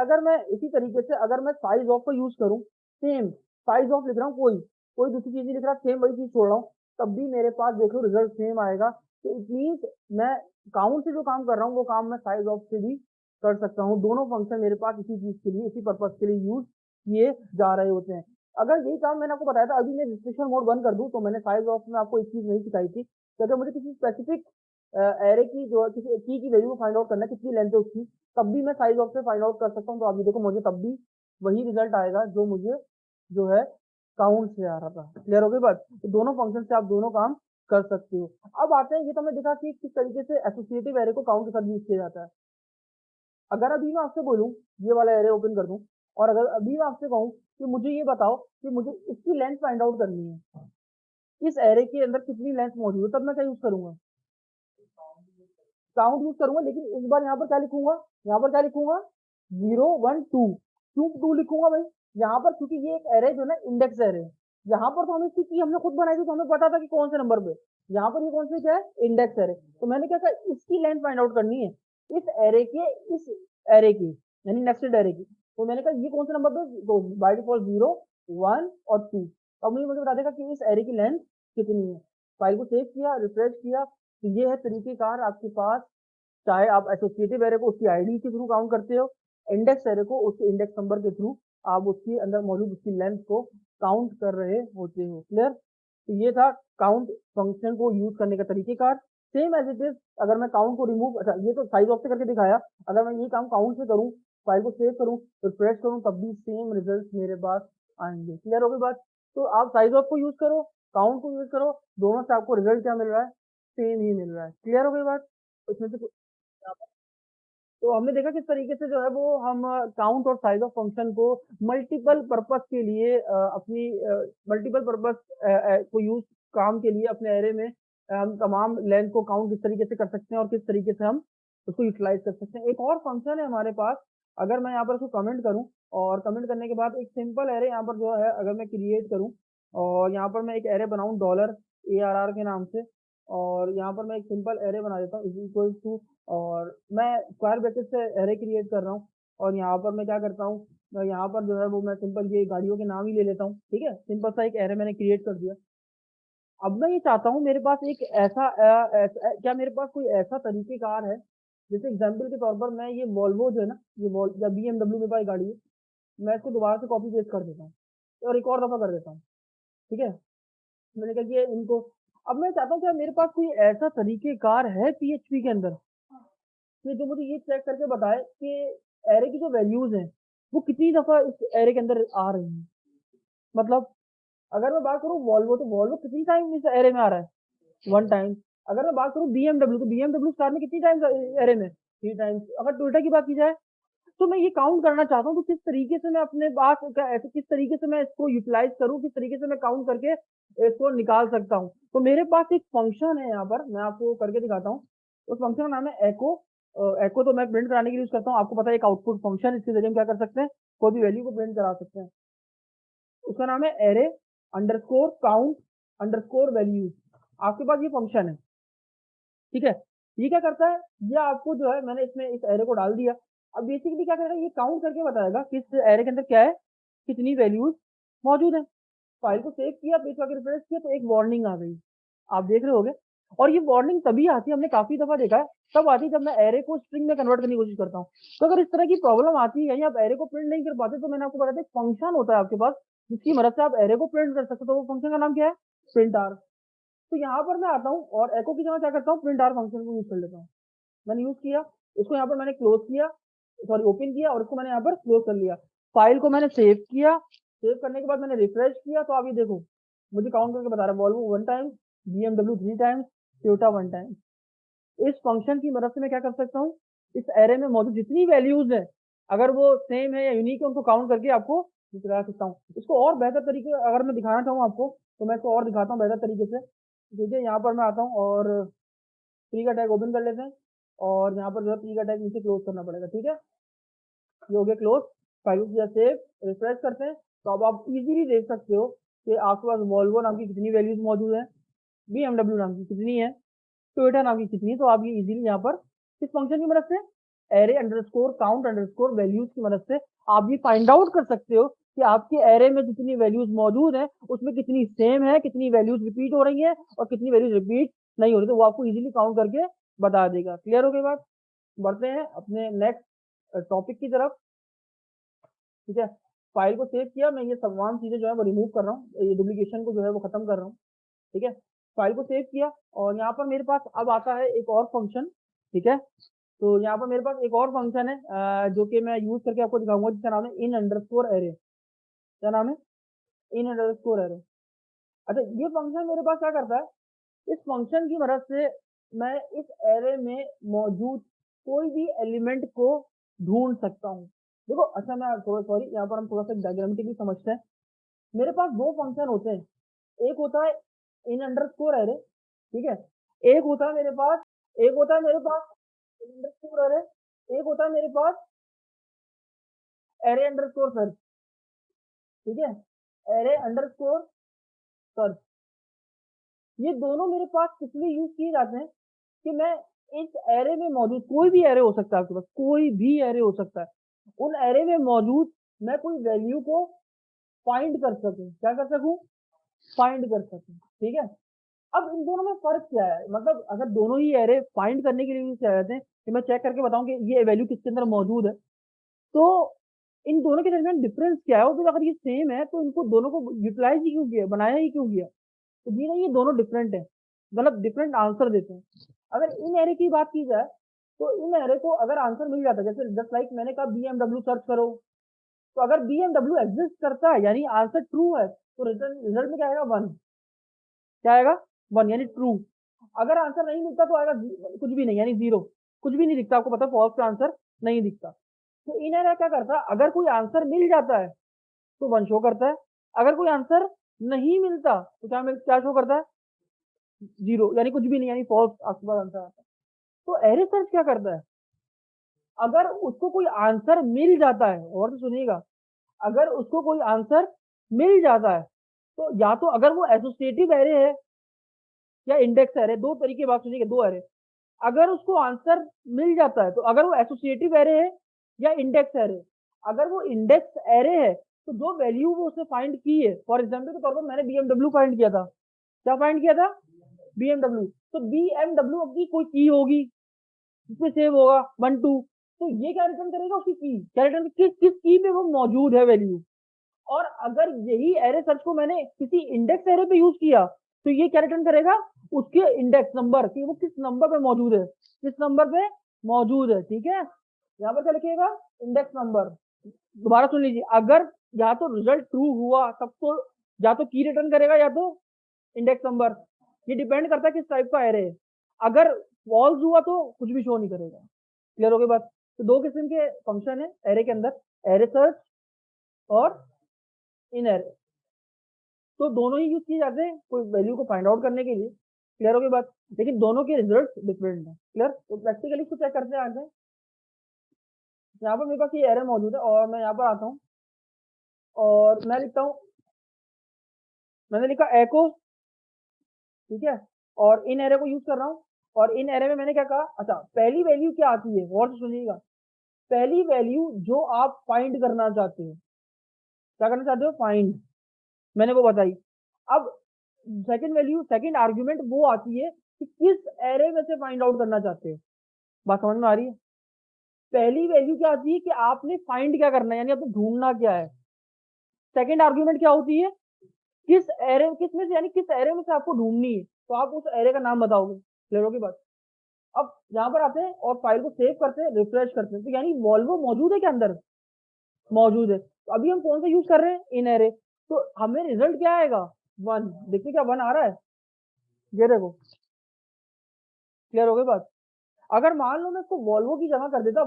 अगर मैं साइज ऑफ को यूज करूं, सेम साइज ऑफ लिख रहा हूँ, कोई कोई दूसरी चीज नहीं लिख रहा, सेम वही चीज छोड़ रहा हूँ, तब भी मेरे पास देख लो रिजल्ट सेम आएगा। तो इट मीन्स मैं काउंट से जो काम कर रहा हूँ वो काम मैं साइज ऑफ से भी कर सकता हूँ। दोनों फंक्शन मेरे पास इसी चीज के लिए, इसी पर्पज के लिए यूज किए जा रहे होते हैं। अगर यही काम मैंने आपको बताया था, अभी मैं रिस्ट्रिक्शन मोड बंद कर दूं, तो मैंने साइज ऑफ में आपको एक चीज नहीं सिखाई थी कि अगर मुझे किसी स्पेसिफिक एरे की जो किसी की वैल्यू को फाइंड आउट करना है, कितनी लेंथ है उसकी, तब भी मैं साइज ऑफ से फाइंड आउट कर सकता हूँ। तो आप ये देखो, मुझे तब भी वही रिजल्ट आएगा जो मुझे जो है काउंट से आ रहा था। क्लियर हो गई बात? तो दोनों फंक्शन से आप दोनों काम कर सकते हो। अब आते हैं, ये तो हमने देखा कि किस तरीके से एसोसिएटिव एरे को काउंट के साथ यूज किया जाता है। अगर अभी मैं आपसे बोलूं, ये वाला एरे ओपन कर दूं, और अगर अभी मैं आपसे कहूं कि मुझे ये बताओ कि मुझे इसकी लेंथ फाइंड आउट करनी है, इस एरे के अंदर कितनी लेंथ मौजूद है, तब मैं क्या यूज करूंगा? काउंट यूज करूंगा। लेकिन इस बार यहाँ पर क्या लिखूंगा? यहाँ पर क्या लिखूंगा? 0 1 2। क्यों 2 लिखूंगा भाई? यहाँ पर क्योंकि ये एक एरे जो है ना, इंडेक्स एरे। यहाँ पर तो हमें इसकी की हमने खुद बनाई थी, तो हमें पता था कि कौन से नंबर पे। यहाँ पर ये कौन से क्या है? Index array. तो मैंने क्या कहा, इसकी लेंथ फाइंड आउट करनी है, इस एरे के, इस एरे की, यानी नेक्स्टेड एरे की। तो मैंने कहा ये कौन से नंबर पे, तो बाय डिफॉल्ट 0 1 और 2। अब मुझे बता देगा कि इस एरे की लेंथ कितनी है। फाइल को सेव किया, रिफ्रेश किया, तो ये है तरीकेकार आपके पास। चाहे आप एसोसिएटिव एरे को उसकी आईडी के थ्रू काउंट करते हो, इंडेक्स एरे को उसके इंडेक्स नंबर के थ्रू आप उसके अंदर मौजूद उसकी लेंथ को काउंट कर रहे होते हो। क्लियर? तो ये था काउंट फंक्शन को यूज करने का तरीकेकार। सेम एज इट इज, अगर मैं काउंट को रिमूव, अच्छा ये तो साइज ऑफ से करके दिखाया, अगर मैं ये काम काउंट से करूं, फाइल को सेव करूं, रिफ्रेश करूं, तब भी सेम रिजल्ट मेरे पास आएंगे। क्लियर हो गई बात? तो आप साइज ऑफ को यूज करो, काउंट को यूज करो, दोनों से आपको रिजल्ट क्या मिल रहा है? सेम ही मिल रहा है। क्लियर हो गई बात? इसमें से तो हमने देखा किस तरीके से जो है वो हम काउंट और साइज ऑफ फंक्शन को मल्टीपल पर्पस के लिए अपनी मल्टीपल पर्पस को यूज काम के लिए अपने एरे में हम तमाम लेंथ को काउंट किस तरीके से कर सकते हैं और किस तरीके से हम उसको यूटिलाइज कर सकते हैं। एक और फंक्शन है हमारे पास, अगर मैं यहाँ पर उसको कमेंट करूँ, और कमेंट करने के बाद एक सिंपल एरे यहाँ पर जो है अगर मैं क्रिएट करूँ, और यहाँ पर मैं एक एरे बनाऊँ $ARR के नाम से, और यहाँ पर मैं एक सिंपल एरे बना देता हूँ इज इक्वल टू, और मैं स्क्वायर ब्रैकेट से एरे क्रिएट कर रहा हूँ, और यहाँ पर मैं क्या करता हूँ, मैं यहाँ पर जो है वो मैं सिंपल ये गाड़ियों के नाम ही ले लेता हूँ। ठीक है, सिंपल सा एक एरे मैंने क्रिएट कर दिया। अब मैं ये चाहता हूँ मेरे पास एक ऐसा क्या मेरे पास कोई ऐसा तरीकेकार है, जैसे एग्जाम्पल के तौर पर मैं ये वॉल्वो जो है ना, ये वॉल या BMW मेरे पास गाड़ी है, मैं इसको दोबारा से कॉपी पेस्ट कर देता हूँ और एक और दफा कर देता हूँ। ठीक है, मैंने कहा कि इनको, अब मैं चाहता हूँ क्या मेरे पास कोई ऐसा तरीकेकार है PHP के अंदर कि जो मुझे ये चेक करके बताए कि एरे की जो वैल्यूज हैं वो कितनी दफा इस एरे के अंदर आ रही हैं। मतलब अगर मैं बात करूँ वॉल्वो, तो वॉल्वो कितनी टाइम इस एरे में आ रहा है? 1 टाइम। अगर मैं बात करूँ BMW, तो BMW स्टार में कितनी टाइम एरे में? 3 टाइम्स। अगर टोयोटा की बात की जाए, तो मैं ये काउंट करना चाहता हूँ, तो किस तरीके से मैं अपने पास ऐसे किस तरीके से मैं इसको यूटिलाइज करूँ, किस तरीके से मैं काउंट करके इसको निकाल सकता हूँ। तो मेरे पास एक फंक्शन है, यहाँ पर मैं आपको करके दिखाता हूँ। उस फंक्शन का नाम है एको। एको तो मैं प्रिंट कराने के लिए यूज करता हूँ। आपको पता है एक आउटपुट फंक्शन, इसके जरिए हम क्या कर सकते हैं, कोई भी वैल्यू को प्रिंट करा सकते हैं। उसका नाम है array underscore count underscore values. आपके पास ये फंक्शन है। ठीक है, ये क्या करता है, ये आपको जो है मैंने इसमें इस एरे को डाल दिया। अब बेसिकली क्या करेगा, ये काउंट करके बताएगा कि इस एरे के अंदर क्या है, कितनी वैल्यूज मौजूद है। फाइल को सेव किया, पेज का रिफ्रेश किया, तो एक वार्निंग आ गई, आप देख रहे होगे। और ये वार्निंग तभी आती है, हमने काफी दफा देखा है, तब आती है जब मैं एरे को स्ट्रिंग में कन्वर्ट करने की कोशिश करता हूँ। तो अगर इस तरह की प्रॉब्लम आती है, या आप एरे को प्रिंट नहीं कर पाते, तो मैंने आपको बताया था एक फंक्शन होता है आपके पास जिसकी मदद से आप एरे को प्रिंट कर सकते हो। तो वो फंक्शन का नाम क्या है? Print R. तो यहाँ पर मैं आता हूँ और एको की जगह क्या करता हूँ, प्रिंट आर फंक्शन को यूज कर लेता हूँ। मैंने यूज किया, इसको यहाँ पर मैंने क्लोज किया, सॉरी ओपन किया, और इसको मैंने यहाँ पर क्लोज कर लिया। फाइल को मैंने सेव किया, सेव करने के बाद मैंने रिफ्रेश किया, तो आप ये देखो मुझे काउंट करके बता रहा है, Volvo 1 time, BMW 3 times, Toyota 1 time. इस फंक्शन की मदद से मैं क्या कर सकता हूँ, इस एरे में मौजूद जितनी वैल्यूज है, अगर वो सेम है या यूनिक है, उनको काउंट करके आपको दिखा सकता हूँ। इसको और बेहतर तरीके अगर मैं दिखाना चाहूँ आपको, तो मैं इसको और दिखाता हूँ बेहतर तरीके से। ठीक है, यहाँ पर मैं आता हूँ और ट्री का टैग ओपन कर लेते हैं, और यहाँ पर जो है ट्री का टैग नीचे क्लोज करना पड़ेगा। ठीक है, ये हो गया क्लोज। फाइल किया सेव, रिफ्रेश करते हैं, तो अब आप इजीली देख सकते हो कि आपके पास वॉल्वो नाम की कितनी वैल्यूज मौजूद है, BMW नाम की कितनी है, टोयोटा नाम की कितनी है। तो आप ये इजीली यहाँ पर इस फंक्शन की मदद से array underscore count underscore values की मदद से आप ये फाइंड आउट कर सकते हो कि आपके एरे में जितनी वैल्यूज मौजूद है उसमें कितनी सेम है, कितनी वैल्यूज रिपीट हो रही है, और कितनी वैल्यूज रिपीट नहीं हो रही। तो वो आपको इजीली काउंट करके बता देगा। क्लियर हो गई बात? बढ़ते हैं अपने नेक्स्ट टॉपिक की तरफ। ठीक है, फाइल को सेव किया, मैं ये तमाम चीजें जो है वो रिमूव कर रहा हूँ, ये डुप्लीकेशन को जो है वो खत्म कर रहा हूँ। ठीक है, फाइल को सेव किया और यहाँ पर मेरे पास अब आता है एक और फंक्शन। ठीक है, तो यहाँ पर मेरे पास एक और फंक्शन है जो कि मैं यूज करके आपको दिखाऊंगा, जिसका नाम है इन अंडरस्कोर एरे। क्या नाम है? इन अंडरस्कोर एरे। अच्छा, ये फंक्शन मेरे पास क्या करता है, इस फंक्शन की मदद से मैं इस एरे में मौजूद कोई भी एलिमेंट को ढूंढ सकता हूँ। देखो, अच्छा मैं थोड़ा सॉरी, यहाँ पर हम थोड़ा सा डायग्रामेटिकली समझते हैं। मेरे पास दो फंक्शन होते हैं, एक होता है इन अंडरस्कोर एरे, ठीक है, एक होता है मेरे पास एक होता है मेरे पास इन अंडरस्कोर एरे, एक होता है मेरे पास एरे अंडरस्कोर सर्च। ठीक है, एरे अंडरस्कोर सर्च, ये दोनों मेरे पास किस लिए यूज किए जाते हैं कि मैं इस एरे में मौजूद कोई भी एरे हो सकता है, आपके पास कोई भी एरे हो सकता है, उन एरे में मौजूद मैं कोई वैल्यू को फाइंड कर सकूं। क्या कर सकूं? फाइंड कर सकूं। ठीक है, अब इन दोनों में फर्क क्या है, मतलब अगर दोनों ही एरे फाइंड करने के लिए यूज किया जाते हैं कि मैं चेक करके बताऊं कि ये वैल्यू किसके अंदर मौजूद है, तो इन दोनों के दरमियान डिफरेंस क्या है, और फिर अगर ये सेम है तो इनको दोनों को यूटिलाइज ही क्यों किया, बनाया ही क्यों किया? तो जी नहीं, ये दोनों डिफरेंट है, मतलब डिफरेंट आंसर देते हैं। अगर इन एरे की बात की जाए तो इन एरे को अगर आंसर मिल जाता है, जैसे जस्ट लाइक मैंने कहा BMW सर्च करो, तो अगर BMW एग्जिस्ट करता है यानी आंसर ट्रू है, तो रिटर्न रिजल्ट में क्या आएगा? 1। क्या आएगा? 1 यानी ट्रू। अगर आंसर नहीं मिलता तो आएगा कुछ भी नहीं, यानी 0, कुछ भी नहीं दिखता। आपको पता है फॉल्स का आंसर नहीं दिखता। तो इन एरे क्या करता है, अगर कोई आंसर मिल जाता है तो 1 शो करता है, अगर कोई आंसर नहीं मिलता तो क्या शो करता है? 0, यानी कुछ भी नहीं, यानी फॉल्स आपके पास आंसर आता है। तो एरे सर्च क्या करता है, अगर उसको कोई आंसर मिल जाता है, और तो सुनिएगा, अगर उसको कोई आंसर मिल जाता है तो या तो अगर वो एसोसिएटिव एरे है या इंडेक्स एरे, दो तरीके बात सुनिएगा, दो एरे, अगर उसको आंसर मिल जाता है तो अगर वो एसोसिएटिव एरे है या इंडेक्स एरे, अगर वो इंडेक्स एरे है तो जो वैल्यू वो उसने फाइंड की है, फॉर एग्जाम्पल के तौर पर मैंने BMW फाइंड किया था। क्या फाइंड किया था? BMW। तो BMW की कोई की होगी, इसमें सेव होगा 1 2, तो ये क्या रिटर्न करेगा? उसकी की। क्या रिटर्न, किस किस की पे वो मौजूद है वैल्यू। और अगर यही एरे सर्च को मैंने किसी इंडेक्स एरे पे यूज किया तो ये क्या रिटर्न करेगा? उसके इंडेक्स नंबर, कि वो किस नंबर पे मौजूद है, किस नंबर पे मौजूद है। ठीक है, यहाँ पर क्या लिखिएगा? Index number. दोबारा सुन लीजिए, अगर या तो रिजल्ट ट्रू हुआ तब तो या तो की रिटर्न करेगा या तो इंडेक्स नंबर, ये डिपेंड करता है किस टाइप का एरे है। अगर फॉल्स हुआ तो कुछ भी शो नहीं करेगा। क्लियर हो गई बात? तो दो किस्म के फंक्शन है एरे के अंदर, एरे सर्च और इन एरे। तो दोनों ही यूज किए जाते हैं कोई वैल्यू को फाइंड आउट करने के लिए। क्लियर हो गई बात? लेकिन दोनों के रिजल्ट डिफरेंट है। क्लियर? तो प्रैक्टिकली इसको चेक करते हैं आगे। यहाँ पर मेरे पास ये एरे मौजूद है और मैं यहाँ पर आता हूँ और मैं लिखता हूँ, मैंने लिखा एको। ठीक है, और इन एरे को यूज कर रहा हूँ, और इन एरे में मैंने क्या कहा, अच्छा पहली वैल्यू क्या आती है, और सुनिएगा, पहली वैल्यू जो आप फाइंड करना चाहते हो, क्या करना चाहते हो? फाइंड, मैंने वो बताई। अब सेकंड वैल्यू, सेकंड आर्ग्यूमेंट वो आती है कि किस एरे में से फाइंड आउट करना चाहते हो। बात समझ में आ रही है? पहली वैल्यू क्या आती है कि आपने फाइंड क्या करना है, यानी आपको ढूंढना क्या है। सेकंड आर्ग्यूमेंट क्या होती है? किस एरे, किस में से, यानी किस एरे में से आपको ढूंढनी है, तो आप उस एरे का नाम बताओगे। क्लियर होगी बात? अब यहाँ पर आते हैं और फाइल को सेव करते हैं, रिफ्रेश करते हैं, तो यानी वॉल्वो मौजूद है क्या अंदर? मौजूद है। तो अभी हम कौन सा यूज कर रहे हैं? इन एरे। तो हमें रिजल्ट क्या आएगा? 1। देखिए क्या 1 आ रहा है, ये देखो। क्लियर हो गई बात? अगर मान लो मैं इसको वॉल्वो की जगह कर देता,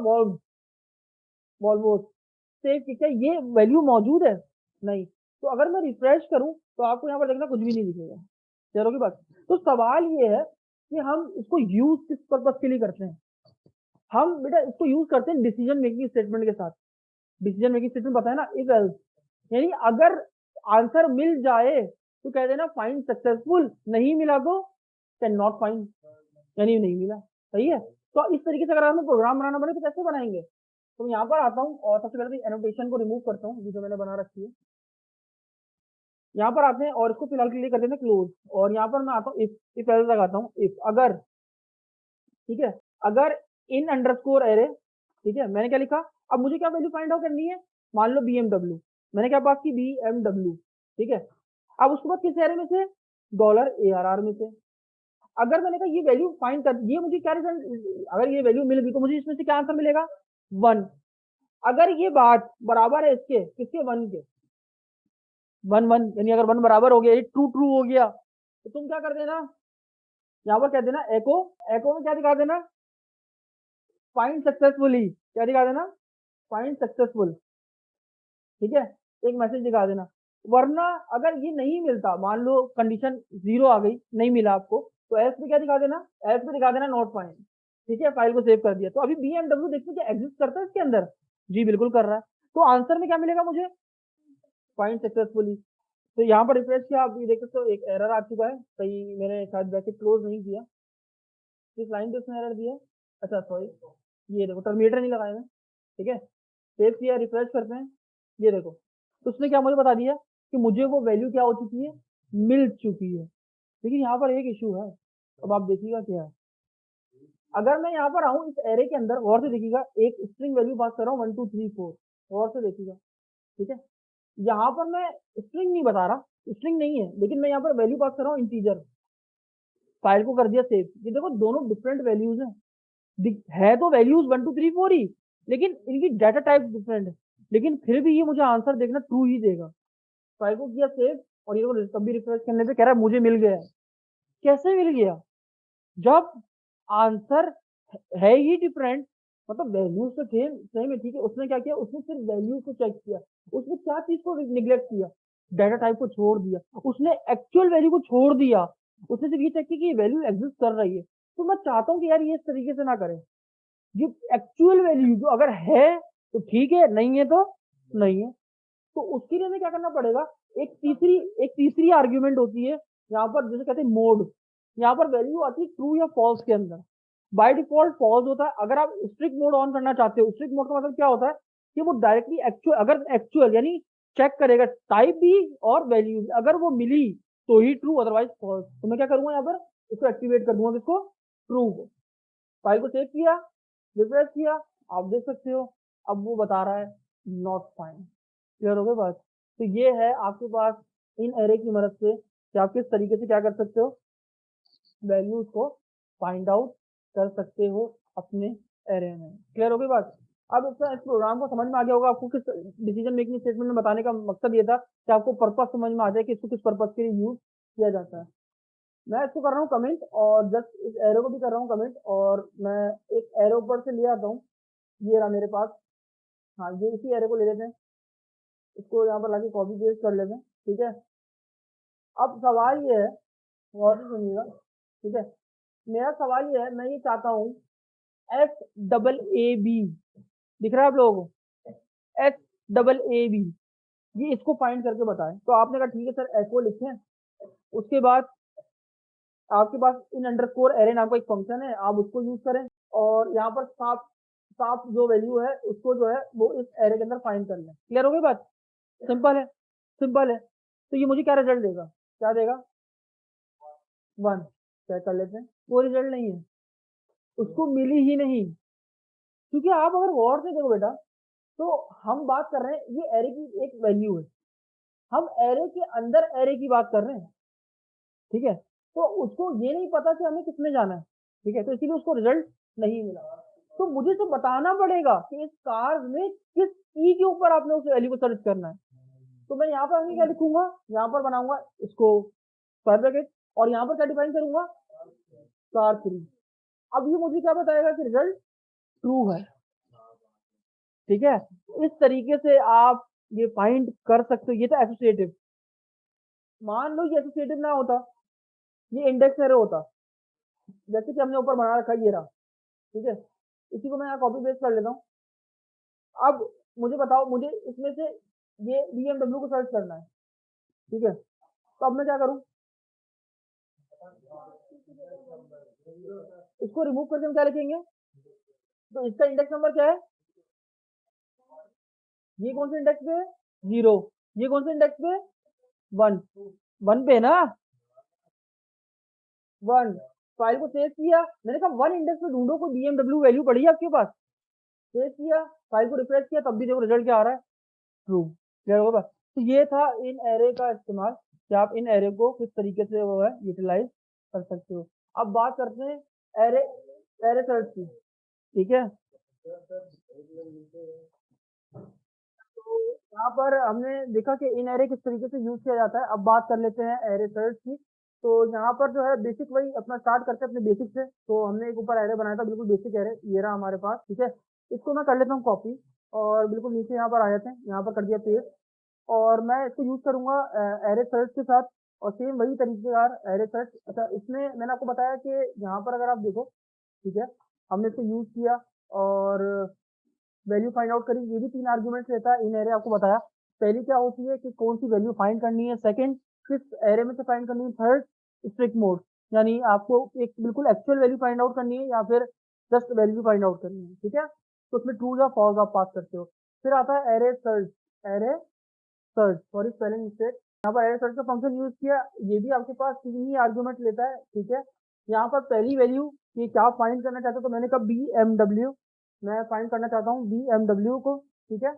वॉल्वो सेव की, क्या ये वैल्यू मौजूद है? नहीं। तो अगर मैं रिफ्रेश करूं तो आपको यहाँ पर देखना कुछ भी नहीं दिखेगा। क्लियर होगी बात? तो सवाल ये है कि हम इसको यूज किस पर्पज के लिए करते हैं। हम बेटा इसको यूज करते हैं डिसीजन मेकिंग स्टेटमेंट के साथ। डिसीजन मेकिंग स्टेटमेंट पता है ना, इफ एल्स, यानी अगर आंसर मिल जाए तो कह देना फाइंड सक्सेसफुल, नहीं मिला तो कैन नॉट फाइंड, यानी नहीं मिला। सही है? तो इस तरीके से अगर हमें प्रोग्राम बनाना पड़े तो कैसे बनाएंगे? तो यहाँ पर आता हूँ और सबसे पहले एनोटेशन को रिमूव करता हूँ, जो मैंने बना रखी है। यहाँ पर आते हैं और इसको फिलहाल के लिए कर देते हैं क्लोज, और यहाँ पर मैं आता हूँ इफ एल्स लगाता हूँ, इफ अगर, ठीक है, अगर इन अंडरस्कोर एरे, ठीक है, मैंने क्या लिखा, अब मुझे क्या वैल्यू फाइंड आउट करनी है, मान लो BMW, मैंने क्या पास की BMW, ठीक है। अब उसके बाद किस एरे में से, $ARR में से। अगर मैंने कहा ये वैल्यू फाइंड कर, ये मुझे क्या रिजल्ट, अगर ये वैल्यू मिल गई तो मुझे इसमें से क्या आंसर मिलेगा, 1। अगर ये बात बराबर है इसके, किसके, 1 के, 1 1, यानी अगर 1 बराबर हो गया, ये ट्रू ट्रू हो गया, तो तुम क्या कर देना, यहाँ पर कह देना एको, एको में क्या दिखा देना, फाइंड सक्सेसफुली, क्या दिखा देना, फाइंड सक्सेसफुल, ठीक है, एक मैसेज दिखा देना। वरना अगर ये नहीं मिलता, मान लो कंडीशन 0 आ गई, नहीं मिला आपको, तो एस पे क्या दिखा देना, एस पे दिखा देना नॉट फाइंड, ठीक है, फाइल को सेव कर दिया। तो अभी BMW देखते क्या एग्जिस्ट करता है इसके अंदर, जी बिल्कुल कर रहा है। तो आंसर में क्या मिलेगा मुझे, फाइंड सक्सेसफुली। तो यहाँ पर रिफ्रेश किया, आप ये देख सकते हो एक एरर आ चुका है, कहीं मैंने शायद ब्रैकेट क्लोज नहीं किया, किस लाइन पे उसने एरर दिया, अच्छा सॉरी, ये देखो टर्मिनेटर नहीं लगाया मैं, ठीक है, सेव किया, रिफ्रेश करते हैं, ये देखो, तो उसने क्या मुझे बता दिया कि मुझे वो वैल्यू क्या हो चुकी है, मिल चुकी है। लेकिन यहाँ पर एक इश्यू है, अब आप देखिएगा क्या है, अगर मैं यहाँ पर आऊँ इस एरे के अंदर, और से देखिएगा, एक स्ट्रिंग वैल्यू पास कर रहा हूँ 1 2 3 4, और से देखिएगा, ठीक है, यहाँ पर मैं स्ट्रिंग नहीं बता रहा, स्ट्रिंग नहीं है, लेकिन मैं यहाँ पर वैल्यू पास कर रहा हूँ इंटीजर, फाइल को कर दिया सेव। ये देखो दोनों डिफरेंट वैल्यूज है तो वैल्यूज 1 2 3 4 ही, लेकिन इनकी डाटा टाइप डिफरेंट है, लेकिन फिर भी ये मुझे आंसर देखना ट्रू ही देगा। फाइल को किया सेव, और ये तब भी रिफ्रेश करने पे कह रहा है मुझे मिल गया है। कैसे मिल गया, जब आंसर है ही डिफरेंट, मतलब वैल्यूज तो सेम सेम है, ठीक है, उसने क्या किया, उसने सिर्फ वैल्यू को चेक किया, उसने क्या चीज को निग्लेक्ट किया, डाटा टाइप को छोड़ दिया, उसने एक्चुअल वैल्यू को छोड़ दिया, उसने सिर्फ ये चेक किया कि ये वैल्यू एग्जिस्ट कर रही है। तो मैं चाहता हूँ कि यार ये इस तरीके से ना करें, ये एक्चुअल वैल्यू जो अगर है तो ठीक है, नहीं है तो नहीं है। तो उसके लिए हमें क्या करना पड़ेगा, एक तीसरी आर्ग्यूमेंट होती है, यहाँ पर जैसे कहते हैं मोड, यहाँ पर वैल्यू आती है ट्रू या फॉल्स के अंदर। बाय डिफॉल्ट फॉल्स होता है। अगर आप स्ट्रिक्ट मोड ऑन करना चाहते हो, स्ट्रिक्ट मोड का मतलब क्या होता है कि वो डायरेक्टली एक्चुअल, अगर एक्चुअल यानी चेक करेगा टाइप भी और वैल्यू, अगर वो मिली तो ही ट्रू, अदरवाइज फॉल्स। तो मैं क्या करूंगा, यहाँ पर इसको एक्टिवेट कर दूंगा, इसको ट्रू को। फाइल को सेव किया, रिफ्रेश किया, आप देख सकते हो अब वो बता रहा है नॉट फाइंड। क्लियर हो गई बात। तो ये है आपके पास इन एरे की मदद से कि आप किस तरीके से क्या कर सकते हो, वैल्यूज को फाइंड आउट कर सकते हो अपने एरे में। क्लियर हो गई बात। अब इस प्रोग्राम को समझ में आ गया होगा आपको, किस डिसीजन मेकिंग स्टेटमेंट में बताने का मकसद ये था कि आपको पर्पस समझ में आ जाए कि इसको किस पर्पस के लिए यूज किया जाता है। मैं इसको कर रहा हूँ कमेंट, और जस्ट इस एरो को भी कर रहा हूँ कमेंट, और मैं एक एरो ऊपर से ले आता हूँ, ये रहा मेरे पास, हाँ ये इसी एरे को ले लेते हैं, इसको यहाँ पर लाके कॉपी पेस्ट कर लेते हैं, ठीक है। अब सवाल ये है, और सुनिएगा, ठीक है, मेरा सवाल ये है, मैं ये चाहता हूँ SAAB, दिख रहा है आप लोगों को, SAAB, ये इसको फाइंड करके बताएं। तो आपने कहा ठीक है सर, एको लिखें, उसके बाद आपके पास इन अंडरस्कोर एरे नाम का एक फंक्शन है, आप उसको यूज करें, और यहाँ पर साफ साफ जो वैल्यू है उसको जो है वो इस एरे के अंदर फाइंड कर लें। क्लियर हो गई बात, सिंपल है, सिंपल है। तो ये मुझे क्या रिजल्ट देगा, क्या देगा, 1। चेक कर लेते हैं, वो रिजल्ट नहीं है, उसको मिली ही नहीं। क्योंकि आप अगर गौर से देखो बेटा, तो हम बात कर रहे हैं, ये एरे की एक वैल्यू है, हम एरे के अंदर एरे की बात कर रहे हैं, ठीक है। तो उसको ये नहीं पता कि हमें किसमें जाना है, ठीक है, तो इसीलिए उसको रिजल्ट नहीं मिला। तो मुझे तो बताना पड़ेगा कि इस कार में किस ई के ऊपर आपने उस वैल्यू को सर्च करना है। तो मैं यहाँ पर आगे क्या लिखूंगा, यहाँ पर बनाऊंगा इसको स्क्वायर ब्रैकेट, और यहाँ पर क्या डिफाइन करूंगा, कार 3। अब ये मुझे क्या बताएगा कि रिजल्ट ट्रू है, ठीक है। इस तरीके से आप ये फाइंड कर सकते हो। ये था एसोसिएटिव। मान लो ये एसोसिएटिव ना होता, ये इंडेक्स एरर होता, जैसे कि हमने ऊपर बना रखा है, ये रहा, ठीक है। इसी को मैं यहाँ कॉपी पेस्ट कर लेता हूँ। अब मुझे बताओ, मुझे इसमें से ये BMW को सर्च करना है, ठीक है। तो अब मैं क्या करूँ, इसको रिमूव करके हम क्या लिखेंगे, तो इसका इंडेक्स नंबर क्या है, ये कौन से इंडेक्स पे है, 0, ये कौन से इंडेक्स पे, 1, 1 पे ना, 1। फाइल को सेव किया, मैंने कहा 1 इंडेक्स पे ढूंढो, कोई BMW वैल्यू पड़ी है आपके पास, सेव किया, फाइल को रिफ्रेश किया, तब भी देखो रिजल्ट क्या आ रहा है, ट्रू। क्लियर होगा बस। तो ये था इन एरे का इस्तेमाल कि आप इन एरे को किस तरीके से वो है यूटिलाइज कर सकते हो। अब बात करते हैं एरे एरे सर्च की, ठीक है। तो यहाँ पर हमने देखा कि इन एरे किस तरीके से यूज किया जाता है। अब बात कर लेते हैं एरे सर्च की। तो यहाँ पर जो है बेसिक वही अपना स्टार्ट करते हैं अपने बेसिक से। तो हमने एक ऊपर एरे बनाया था, बिल्कुल बेसिक एरे, ये रहा हमारे पास, ठीक है। इसको मैं कर लेता हूँ कॉपी और बिल्कुल नीचे यहाँ पर आ जाते हैं, यहाँ पर कर दिया पेस्ट। और मैं इसको यूज करूंगा एरे सर्च के साथ। और सेम वही तरीकेकार एरे सर्च। अच्छा, इसमें मैंने आपको बताया कि यहाँ पर अगर आप देखो, ठीक है, हमने इसको यूज किया और वैल्यू फाइंड आउट करी। ये भी 3 आर्गुमेंट्स लेता है इन एरे, आपको बताया। पहली क्या होती है कि कौन सी वैल्यू फाइंड करनी है, सेकंड किस एरे में से फाइंड करनी है, थर्ड स्ट्रिक्ट मोड, यानी आपको एक बिल्कुल एक्चुअल वैल्यू फाइंड आउट करनी है या फिर जस्ट वैल्यू फाइंड आउट करनी है, ठीक है। तो उसमें ट्रू या फॉल्स आप पास करते हो। फिर आता है array search. Array search, sorry spelling mistake. यहाँ पर एरे सर्च का फंक्शन यूज किया, ये भी आपके पास 3 ही आर्गुमेंट लेता है, ठीक है। यहाँ पर पहली वैल्यू ये क्या फाइंड करना चाहते हो, तो मैंने कहा BMW, मैं फाइंड करना चाहता हूँ BMW को, ठीक है।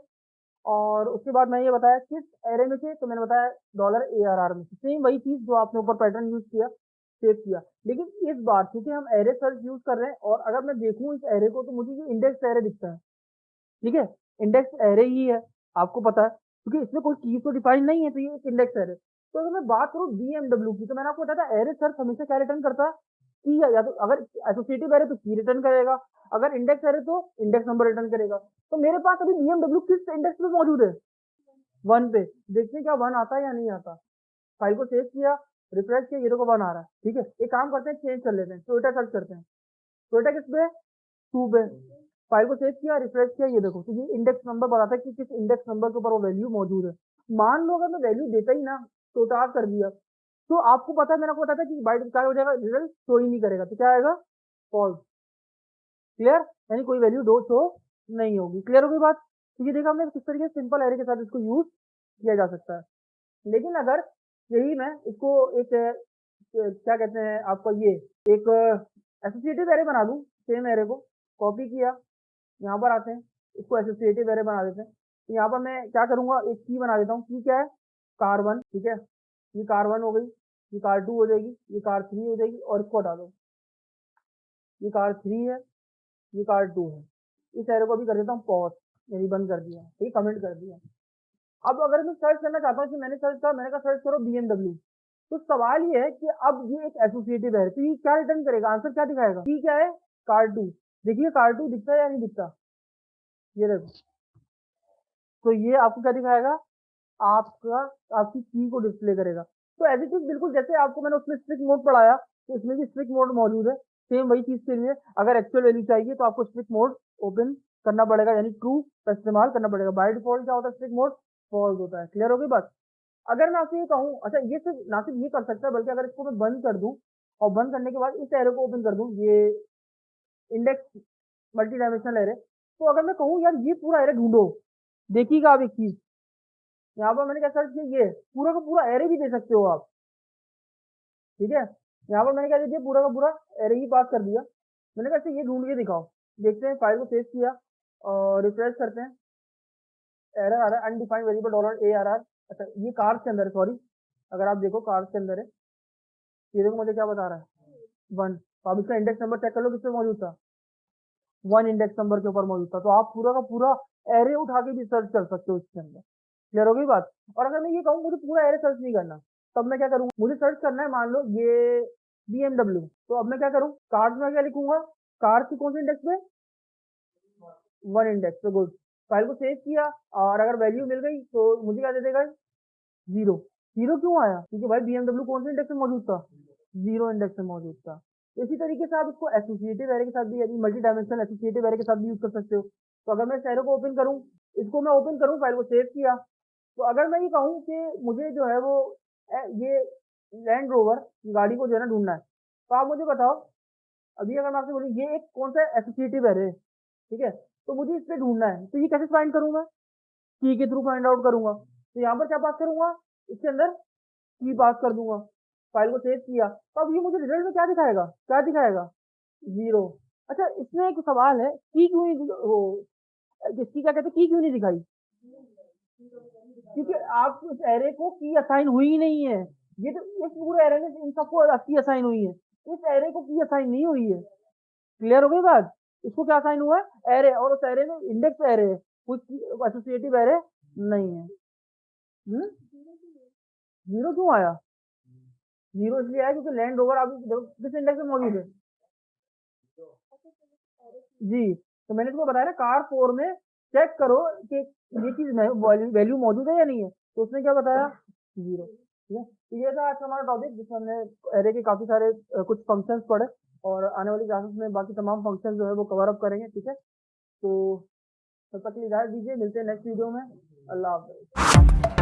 और उसके बाद मैं ये बताया किस एरे में से, तो मैंने बताया $ARR में से। सेम वही चीज जो आपने ऊपर पैटर्न यूज किया, सेव किया। लेकिन इस बार क्योंकि हम एरे सर्च यूज कर रहे हैं और अगर मैं देखूं इस एरे को तो मुझे ये इंडेक्स एरे दिखता है, ठीक है। इंडेक्स एरे ही है, आपको पता है, क्योंकि इसमें कोई चीज तो डिफाइन नहीं है, तो ये एक इंडेक्स एरे। तो अगर मैं बात करूं बीएमडब्ल्यू की, तो मैंने आपको बताया था एरे सर्च हमेशा क्या रिटर्न करता है, की है। या तो अगर एसोसिएटिव एरे तो की रिटर्न करेगा, अगर इंडेक्स एरे तो इंडेक्स नंबर रिटर्न करेगा। तो मेरे पास अभी बीएमडब्ल्यू किस इंडेक्स पे मौजूद है, 1 पे। देखते हैं क्या 1 आता है या नहीं आता। फाइल को सेव किया, रिफ्रेश किया, ये देखो 1 आ रहा है, ठीक है। एक काम करते हैं, चेंज कर लेते हैं, टोयोटा सर्च करते हैं। टोयोटा किस पे, 2 पे। फाइल को सेव किया, रिफ्रेश किया, ये देखो, तो ये इंडेक्स नंबर बताता है कि किस इंडेक्स नंबर के ऊपर वो वैल्यू मौजूद है। मान लो अगर मैं वैल्यू देता ही ना, तो टास्क कर दिया, तो आपको पता है, मैंने आपको बताया था कि बाइट क्या हो जाएगा, रिजल्ट शो ही नहीं करेगा, तो क्या आएगा, फॉल्स। क्लियर, यानी कोई वैल्यू दो शो नहीं होगी। क्लियर होगी बात। तो ये देखा हमने किस तरीके से सिंपल एरे के साथ इसको यूज किया जा सकता है। लेकिन अगर यही मैं इसको एक क्या कहते हैं आपका ये एक एसोसिएटिव एरे बना दूं, सेम एरे को कॉपी किया, यहाँ पर आते हैं, इसको एसोसिएटिव एरे बना देते हैं। तो यहाँ पर मैं क्या करूंगा, एक की बना देता हूँ। की क्या है, कार 1, ठीक है। ये कार 1 हो गई, ये कार 2 हो जाएगी, ये कार 3 हो जाएगी, और इसको हटा दो, ये कार 3 है, ये कार 2 है। इस एरे को भी कर देता हूँ पॉज, यानी बंद कर दिया, ठीक, कमेंट कर दिया। अब अगर मैं सर्च करना चाहता हूँ, मैंने सर्च करा, मैंने कहा सर्च करो बीएमडब्ल्यू। तो सवाल ये है कि अब ये एक एसोसिएटिव है, तो ये क्या रिटर्न करेगा, आंसर क्या दिखाएगा, की क्या है, कार 2। देखिए कार 2 दिखता है या नहीं दिखता, ये देखो। तो ये आपको क्या दिखाएगा, आपका आपकी की को डिस्प्ले करेगा। तो ऐसी चीज बिल्कुल जैसे आपको मैंने उसमें स्ट्रिक्ट मोड पढ़ाया, तो इसमें भी स्ट्रिक्ट मोड मौजूद है। सेम वही चीज के लिए अगर एक्चुअल वैल्यू चाहिए तो आपको स्ट्रिक्ट मोड ओपन करना पड़ेगा, यानी ट्रू का इस्तेमाल करना पड़ेगा। बाय डिफॉल्ट क्या होता है, स्ट्रिक्ट मोड फॉल्स होता है। क्लियर हो गई बात। अगर मैं आपसे ये कहूँ, अच्छा ये सिर्फ ना सिर्फ ये कर सकता है, बल्कि अगर इसको मैं बंद कर दूं और बंद करने के बाद इस एरे को ओपन कर दूं, ये इंडेक्स मल्टी डायमेंशनल एरे, तो अगर मैं कहूँ यार ये पूरा एरे ढूंढो, देखिएगा आप एक चीज, यहाँ पर मैंने क्या सर्च किया, ये पूरा का पूरा एरे भी दे सकते हो आप, ठीक है। यहाँ पर मैंने क्या दे दिया, पूरा का पूरा एरे ही पास कर दिया। मैंने कहा ये ढूंढ के दिखाओ। देखते हैं, फाइल को सेव किया और रिफ्रेश करते हैं, एरर आ रहा है, अनडिफाइंड वेरिएबल $ARR। अच्छा ये कार्स के अंदर है, सॉरी, अगर आप देखो कार्स के अंदर है, ये देखो मुझे क्या बता रहा है, 1। तो आप इसका इंडेक्स नंबर चेक कर लो, किस पे मौजूद था, 1 इंडेक्स नंबर के ऊपर मौजूद था। तो आप पूरा का पूरा एरे उठा के भी सर्च कर सकते हो इसके अंदर। क्लियर हो गई बात। और अगर मैं ये कहूँ मुझे पूरा एरे सर्च नहीं करना, तब मैं क्या करूँ, मुझे सर्च करना है मान लो ये BMW, तो अब मैं क्या करूँ, कार्ड में क्या लिखूंगा, कार की कौन से इंडेक्स पे, 1 इंडेक्स पे, गुड। फाइल को सेव किया और अगर वैल्यू मिल गई तो मुझे क्या दे देगा, 0। 0 क्यों आया, क्योंकि भाई BMW कौन से इंडेक्स में मौजूद था, 0 इंडेक्स में मौजूद था। इसी तरीके से आप इसको एसोसिएटिव एरे के साथ भी, यानी मल्टी डायमेंशनल एसोसिएटिव एरे के साथ भी यूज कर सकते हो। तो अगर मैं इस एरे को ओपन करूं, इसको मैं ओपन करूं, फाइल को सेव किया, तो अगर मैं ये कहूँ कि मुझे जो है वो ये लैंड रोवर गाड़ी को जो है ना ढूंढना है, तो आप मुझे बताओ, अभी अगर मैं आपसे बोलूँ ये एक कौन सा एसोसिएटिव एरे, ठीक है, तो मुझे इस पे ढूंढना है, तो ये कैसे फाइंड करूंगा, की के थ्रू फाइंड आउट करूंगा। तो यहाँ पर क्या पास करूंगा, इसके अंदर की पास कर दूंगा, फाइल को सेव किया, तो अब ये मुझे रिजल्ट में क्या दिखाएगा, क्या दिखाएगा, 0। अच्छा इसमें एक सवाल है, की क्यों नहीं वो, इसकी क्या कहते हैं, की क्यों नहीं दिखाई, क्योंकि आप इस एरे को की असाइन हुई ही नहीं है। ये तो इस पूरे एरे में इन सबको की असाइन हुई है, इस एरे को की असाइन नहीं हुई है। क्लियर हो गई बात? इसको क्या असाइन हुआ है? एरे, और उस एरे में इंडेक्स एरे है, कुछ एसोसिएटिव एरे नहीं है। जीरो क्यों आया? जीरो इसलिए आया क्योंकि लैंड रोवर आप किस इंडेक्स में मौजूद है? जी, तो मैंने तुमको बताया ना, कार 4 में चेक करो कि ये चीज वैल्यू मौजूद है या नहीं है, तो उसने क्या बताया? जीरो। ठीक है, तो ये था आज का हमारा टॉपिक, जिसमें हमने एरे के काफी सारे कुछ फंक्शंस पढ़े, और आने वाली क्लासेस में बाकी तमाम फंक्शन जो है वो कवर अप करेंगे। ठीक है, तो तब तक के लिए इजाजत दीजिए, मिलते हैं नेक्स्ट वीडियो में। अल्लाह हाफ़िज़।